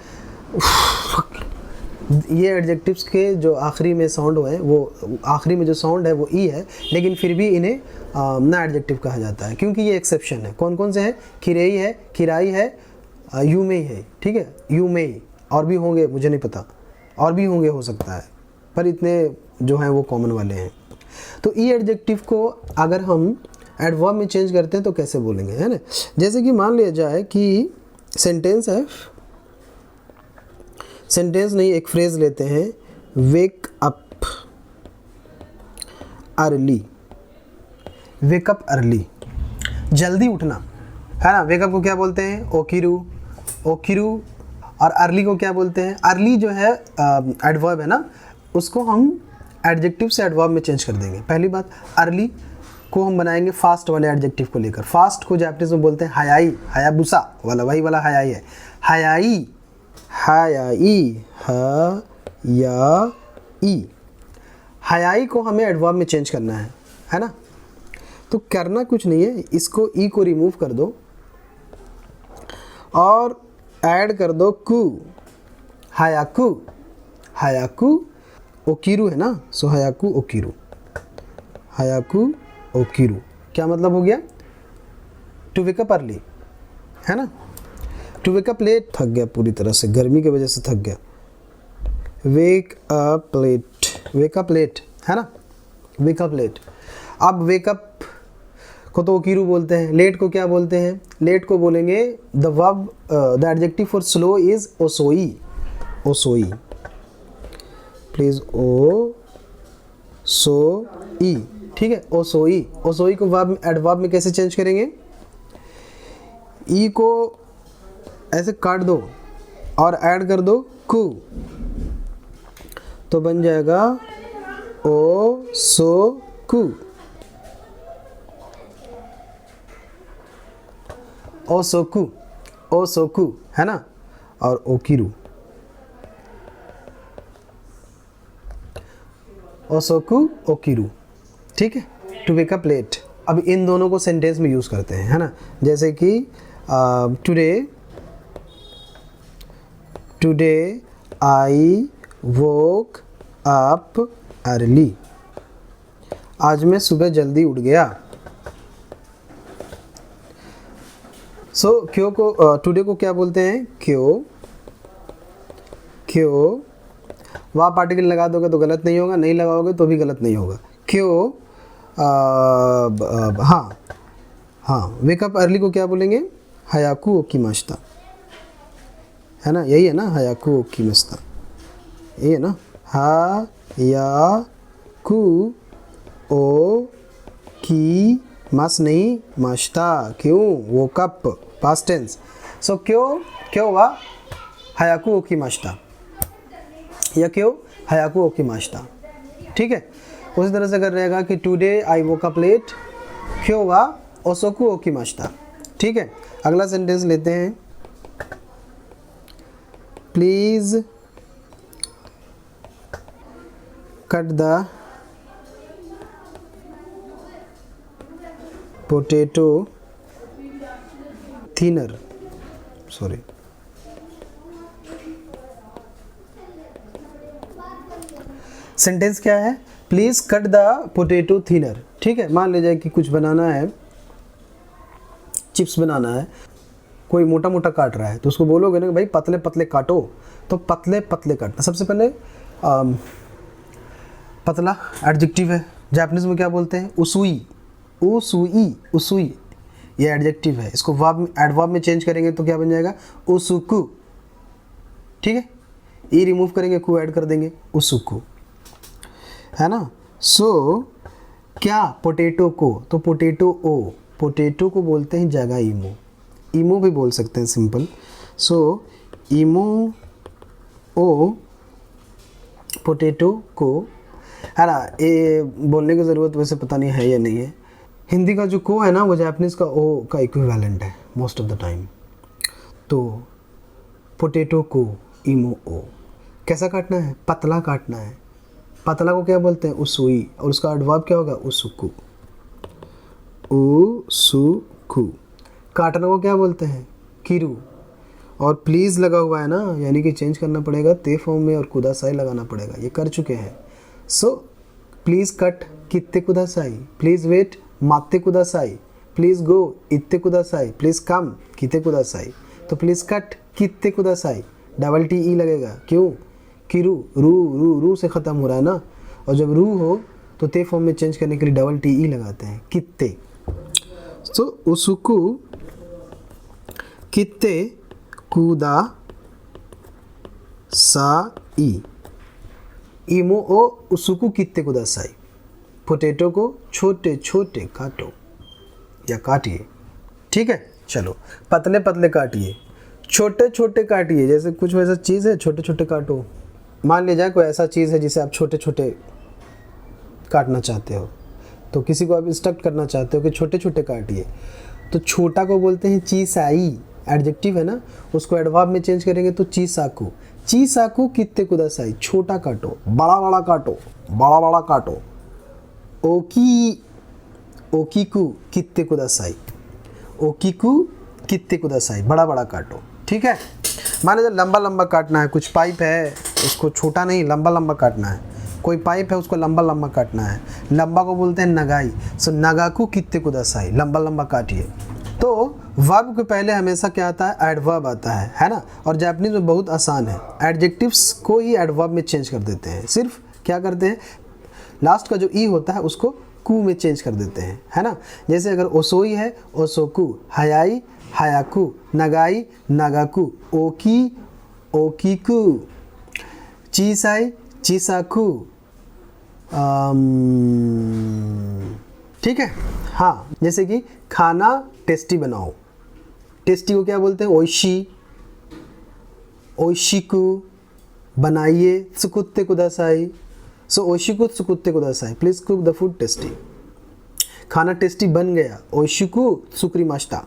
ये एडजेक्टिव्स के जो आखिरी में साउंड हुए हैं, वो आखिरी में जो साउंड है वो ई है, लेकिन फिर भी इन्हें ना एडजेक्टिव कहा जाता है, क्योंकि ये एक्सेप्शन है। कौन कौन से हैं, किरेई है, किराई है, यूमेई है। ठीक है, यूमेई, और भी होंगे मुझे नहीं पता, और भी होंगे हो सकता है, पर इतने जो हैं वो कॉमन वाले हैं। तो ई एडजेक्टिव को अगर हम एडवर्ब में चेंज करते हैं तो कैसे बोलेंगे, है ना। जैसे कि मान लिया जाए कि सेंटेंस है, सेंटेंस नहीं एक फ्रेज लेते हैं, wake up early, wake up early, जल्दी उठना, है ना। वेकअप को क्या बोलते हैं, ओकिरू, ओकिरू। और अर्ली को क्या बोलते हैं, अर्ली जो है एडवर्ब है ना, उसको हम एडजेक्टिव से एडवर्ब में चेंज कर देंगे। पहली बात, अर्ली को हम बनाएंगे फास्ट वाले एडजेक्टिव को लेकर। फास्ट को जापानीज में बोलते हैं हायाई, हायाबुसा वाला, वही वाला हायाई है, हायाई, हायाई, हायाई। हायाई को हमें एडवर्ब में चेंज करना है ना। तो करना कुछ नहीं है, इसको ई को रिमूव कर दो और ऐड कर दो कु, हायाकु, हायाकु ओकिरू है ना, सो हायाकु ओकिरू, हायाकु ओकिरू। क्या मतलब हो गया? टू वेक अप अर्ली, है ना। टू वेक अप लेट, थक गया पूरी तरह से, गर्मी की वजह से थक गया। Wake up late, wake up late, है ना, वेक अप लेट। अब वेक अप को तो ओकीरू बोलते हैं, लेट को क्या बोलते हैं? लेट को बोलेंगे the verb, the adjective for slow is ओसोई, ओसोई, प्लीज ओ सो ई, ठीक है, ओसोई। ओसोई को वर्ब, एडवर्ब में कैसे चेंज करेंगे? ई को ऐसे काट दो और ऐड कर दो कु, तो बन जाएगा ओ सो कु, ओसोकु, ओसोकु, है ना, और ओकिरू, ओसोकु ओकिरू, ठीक है। To wake up late. अब इन दोनों को सेंटेंस में यूज़ करते हैं, है ना, जैसे कि today I woke up early, आज मैं सुबह जल्दी उठ गया। क्यों को, टुडे को क्या बोलते हैं? क्यों, क्यों, वहाँ पार्टिकल लगा दोगे तो गलत नहीं होगा, नहीं लगाओगे तो भी गलत नहीं होगा। क्यों, हाँ हाँ, वेकअप अर्ली को क्या बोलेंगे? हयाकू ओकीमाश्ता, है ना, यही है ना, हयाकू ओकीमाश्ता, यही है ना, हयाकू ओ की मास नहीं माश्ता, क्यों, वो कप, पास्ट टेंस। सो क्यों, क्यों हुआ? हयाकू ओकीमाश्ता, या क्यों हयाकू ओकीमाश्ता, ठीक है। उसी तरह से अगर रहेगा कि today I woke up late, क्यों हुआ? ओसोकू ओकीमाश्ता, ठीक है। अगला सेंटेंस लेते हैं, please cut the potato thinner, sorry, sentence क्या है? Please cut the potato thinner, ठीक है। मान लीजिए कि कुछ बनाना है, चिप्स बनाना है, कोई मोटा मोटा काट रहा है, तो उसको बोलोगे ना कि भाई पतले पतले काटो, तो पतले पतले काटना। सबसे पहले पतला एडजेक्टिव है, जापानीज में क्या बोलते हैं? उसुई, उसुई, उसुई, ये एडजेक्टिव है। इसको वर्ब, एडवर्ब में चेंज करेंगे तो क्या बन जाएगा? उसुकु, ठीक है। ई रिमूव करेंगे, कु ऐड कर देंगे, उसुकु, है ना। क्या पोटैटो को, तो पोटैटो ओ, पोटैटो को बोलते हैं जगह इमो, इमो भी बोल सकते हैं सिंपल। इमो ओ पोटैटो को, है ना। ये बोलने की ज़रूरत वैसे पता नहीं है या नहीं है। हिंदी का जो को है ना, वो जापानीज़ का ओ का इक्विवेलेंट है मोस्ट ऑफ द टाइम। तो पोटैटो को इमो ओ, कैसा काटना है? पतला काटना है। पतला को क्या बोलते हैं? उसुई, और उसका एडवर्ब क्या होगा? उसुकु, उसुकु। काटने को क्या बोलते हैं? किरु, और प्लीज़ लगा हुआ है ना, यानी कि चेंज करना पड़ेगा, ते फॉर्म में और कुदासाई लगाना पड़ेगा, ये कर चुके हैं। प्लीज़ कट कित्ते कुदासाई, प्लीज़ वेट मात्ते कुदासाई, प्लीज़ गो इत्ते कुदासाई, प्लीज़ कम किते कुदासाई। तो प्लीज़ कट कित्ते कुदासाई, डबल टी ई लगेगा, क्यों? किरु, रू रू रू से ख़त्म हो रहा है ना, और जब रू हो तो ते फॉर्म में चेंज करने के लिए डबल टी ई लगाते हैं, कित्ते। उसुकु कित्ते कुदा साई, इमो ओ उसुकु कित्ते कुदा साई। पोटैटो को छोटे छोटे काटो या काटिए, ठीक है। चलो, पतले पतले काटिए, छोटे छोटे काटिए, जैसे कुछ वैसा चीज़ है छोटे छोटे काटो। मान लीजिए कोई ऐसा चीज़ है जिसे आप छोटे छोटे काटना चाहते हो, तो किसी को आप इंस्ट्रक्ट करना चाहते हो कि छोटे छोटे काटिए, तो छोटा को बोलते हैं चीसाई, एडजेक्टिव है ना, उसको एडवर्ब में चेंज करेंगे तो चीसाकू, चीसाकू कित्ते कुदासाई, छोटा काटो, बड़ा बड़ा काटो, बड़ा बड़ा काटो। ओकी, ओकीकू कित्ते कुदासाई, ओकीकू कित्ते कुदासाई, बड़ा बड़ा काटो, ठीक है। मान लीजिए लंबा लंबा काटना है, कुछ पाइप है उसको छोटा नहीं लंबा लंबा काटना है, कोई पाइप है उसको लंबा लंबा काटना है, लंबा को बोलते हैं नगाई। सो नगाकू कित्ते कुदासाई, लंबा लंबा काटिए। तो वर्ब के पहले हमेशा क्या आता है, एडवर्ब आता है ना। और जापानीज में बहुत आसान है, एडजेक्टिव्स को ही एडवर्ब में चेंज कर देते हैं। सिर्फ क्या करते हैं, लास्ट का जो ई होता है उसको कू में चेंज कर देते हैं, है ना। जैसे अगर ओसोई है ओसोकू, हयाई हयाकू, नगाई नगाकू, ओकी ओकीकू, चीसाई चीसाकू। ठीक है। हाँ, जैसे कि खाना टेस्टी बनाओ, टेस्टी को क्या बोलते हैं, ओइशी ओइशिकू, बनाइए सुकुत्ते कुदासाई। सो ओइशिकू सुकुत्ते कुदासाई, please cook the food tasty. खाना टेस्टी बन गया, ओइशिकू सुक्रीमाश्ता,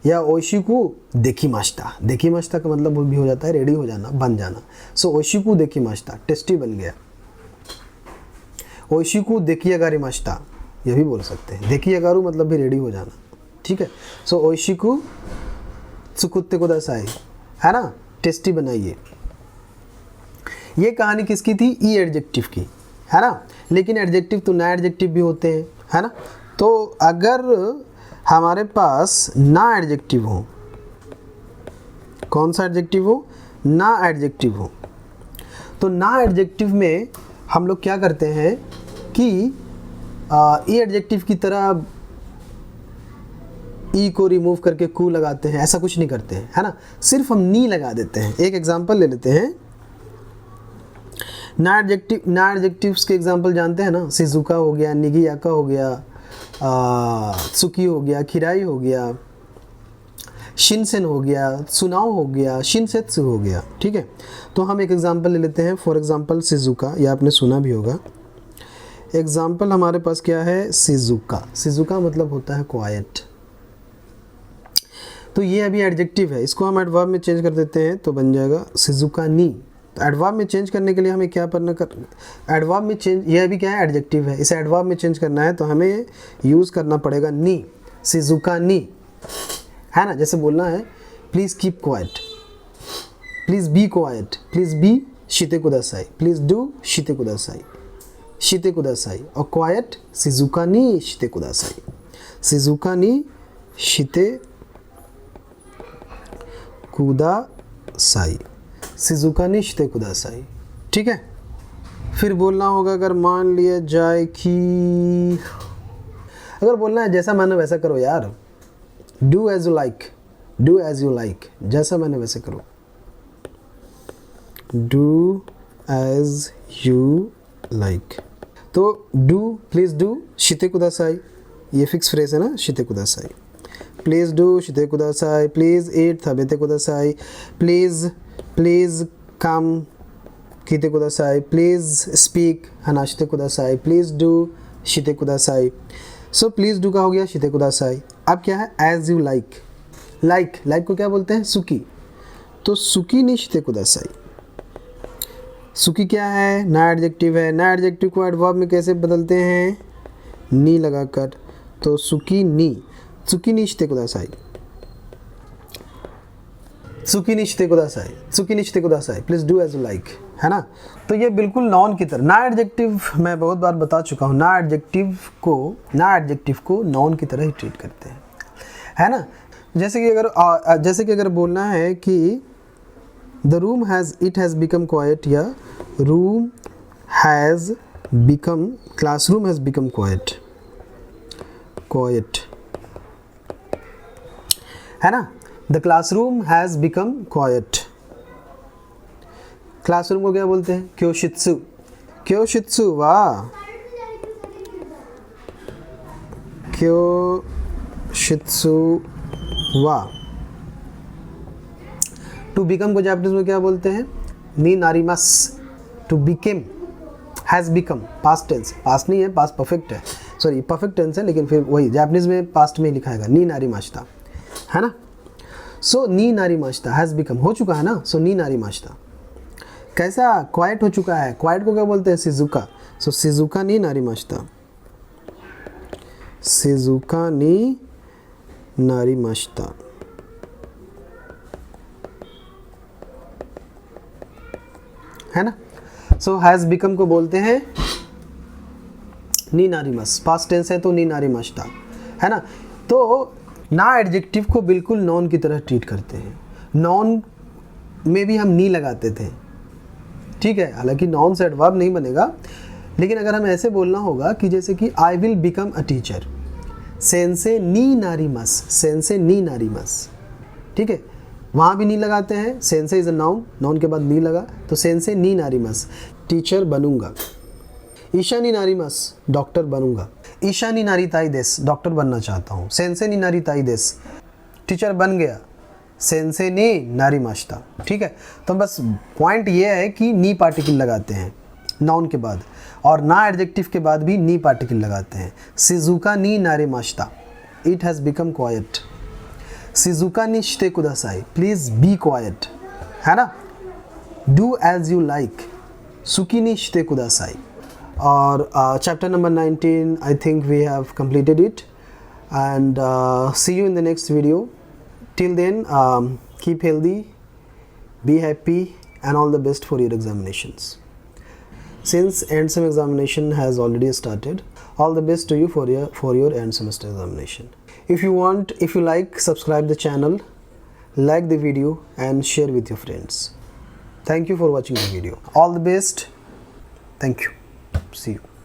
या ओइशिकू देकीमाश्ता। देकीमाश्ता का मतलब भी हो जाता है रेडी हो जाना, बन जाना। सो ओइशिकू देकीमाश्ता, टेस्टी बन गया। ओइशिकू देकियागारिमाश्ता, यह भी बोल सकते हैं, देकियागारू मतलब भी रेडी हो जाना। ठीक है। सो ओइशिकू सुकुत्ते कुदासाई, है ना, टेस्टी बनाइए। ये कहानी किसकी थी, ई एडजेक्टिव की, है ना। लेकिन एडजेक्टिव तो ना एडजेक्टिव भी होते हैं, है ना। तो अगर हमारे पास ना एडजेक्टिव हो, कौन सा एडजेक्टिव हो, ना एडजेक्टिव हो, तो ना एडजेक्टिव में हम लोग क्या करते हैं कि ई एडजेक्टिव की तरह ई को रिमूव करके कू लगाते हैं, ऐसा कुछ नहीं करते हैं, है ना। सिर्फ हम नी लगा देते हैं। एक एग्जांपल ले लेते हैं, ना एडजेक्टिव्स के एग्जांपल जानते हैं ना, शिजुका हो गया, निगियाका हो गया, सुकी हो गया, खिराई हो गया, शिनसेन हो गया, सुनाओ हो गया, शिनसेत्सु हो गया। ठीक है। तो हम एक एग्जांपल ले लेते हैं, फॉर एग्जांपल शिजुका, या आपने सुना भी होगा। एग्जांपल हमारे पास क्या है, शिजुका। शिजुका मतलब होता है क्वाइट। तो ये अभी एडजेक्टिव है, इसको हम एडवर्ब में चेंज कर देते हैं तो बन जाएगा शिजुका नी। तो एडवर्ब में चेंज करने के लिए हमें क्या करना, एडवर्ब में चेंज, ये अभी क्या है, एडजेक्टिव है, इसे एडवर्ब में चेंज करना है तो हमें यूज़ करना पड़ेगा नी, शिजुका नी, है ना। जैसे बोलना है please keep quiet, please be quiet, please be शिते कुदासाई, प्लीज़ डू शिते कुदासाई, शिते कुदासाई। और क्वाइट शिजुका नी शिते कुदासाई, शिजुका नी शिते कुदासाई, शिजुका नी शिते कुदासाई। ठीक है। फिर बोलना होगा, अगर मान लिया जाए कि अगर बोलना है जैसा मानो वैसा करो यार, do as you like, do as you like, जैसा मैंने वैसे करो, डू एज यू लाइक। तो डू, प्लीज़ डू शिते कुदासाई, ये फिक्स फ्रेज है ना, शिते कुदासाई। प्लीज़ डू शिते कुदासाई, प्लीज़ ईट थाबेते कुदासाई, प्लीज़ कम कीते कुदासाई, प्लीज़ स्पीक हनाशिते कुदासाई, प्लीज़ डू शिते कुदासाई। सो प्लीज़ डू का हो गया शिते कुदासाई। अब क्या है, एज यू लाइक, लाइक को क्या बोलते हैं, सुकी। तो सुकी नी शिते कुदासाई। सुकी क्या है, ना एडजेक्टिव है, ना एडजेक्टिव को एडवर्ब में कैसे बदलते हैं, नी लगाकर। तो सुकी नी, सुकी नी शिते कुदासाई, सुकी नी शिते कुदासाई, सुकी नी शिते कुदासाई, please do as you like, है ना। तो ये बिल्कुल नॉन की तरह, ना एडजेक्टिव मैं बहुत बार बता चुका हूँ, ना एडजेक्टिव को नॉन की तरह ही ट्रीट करते हैं, है ना। जैसे कि अगर बोलना है कि the room has, it has become quiet, या room has become, classroom has become quiet, है ना। The classroom has become quiet. Classroom को क्या बोलते हैं, क्योशित्सु, क्योशित्सु, वाह, क्योशित्सु वाह। टू बिकम को जापानीज में क्या बोलते हैं, नी नारिमास, to became, has become, past tense, past नहीं है, पास्ट परफेक्ट है, सॉरी परफेक्ट टेंस है, लेकिन फिर वही जापानीज में पास्ट में लिखा है, नी नारिमाश्ता, है ना। सो नी नारिमाश्ता, हैज़ बिकम, हो चुका है ना। सो नी नारिमाश्ता कैसा, क्वाइट हो चुका है। क्वाइट को क्या बोलते हैं, शिजुका। सो शिजुका नी नारिमाश्ता, शिजुका नी नारिमाश्ता, है ना। सो हैज़ बिकम को बोलते हैं नी नारिमस, पास्ट टेंस है तो नी नारिमस्ता, है ना। तो ना एडजेक्टिव को बिल्कुल नॉन की तरह ट्रीट करते हैं। नॉन में भी हम नी लगाते थे, ठीक है, हालांकि नॉन से एडवर्ब नहीं बनेगा, लेकिन अगर हम ऐसे बोलना होगा कि जैसे कि I will become a teacher, सेंसे नी नारिमस, सेंसे नी नारिमस, ठीक है, वहाँ भी नी लगाते हैं। सेंसे इज अ नाउन, नाउन के बाद नी लगा तो सेंसे नी नारिमस, टीचर बनूंगा। ईशा नी नारिमस, डॉक्टर बनूंगा। ईशा नी नारिताई देस, डॉक्टर बनना चाहता हूँ। सेंसे नी नारिताई देस, टीचर बन गया। सेंसे नी नारिमस्ता, ठीक है। तो बस पॉइंट ये है कि नी पार्टिकल लगाते हैं नाउन के बाद, और ना एडजेक्टिव के बाद भी नी पार्टिकल लगाते हैं। शिजुका नी नारिमस्ता, इट हैज़ बिकम क्वाइट। शिजुका नी शिते कुदासाई, प्लीज़ बी क्वाइट, है ना। डू एज यू लाइक, सुकी नी शिते कुदासाई। और chapter number 19 I think we have completed it, and see you in the next video. Till then, keep healthy, be happy, and all the best for your examinations. Since end sem examination has already started, all the best to you for your end semester examination. If you like, subscribe the channel, like the video, and share with your friends. Thank you for watching the video. All the best. Thank you. See you.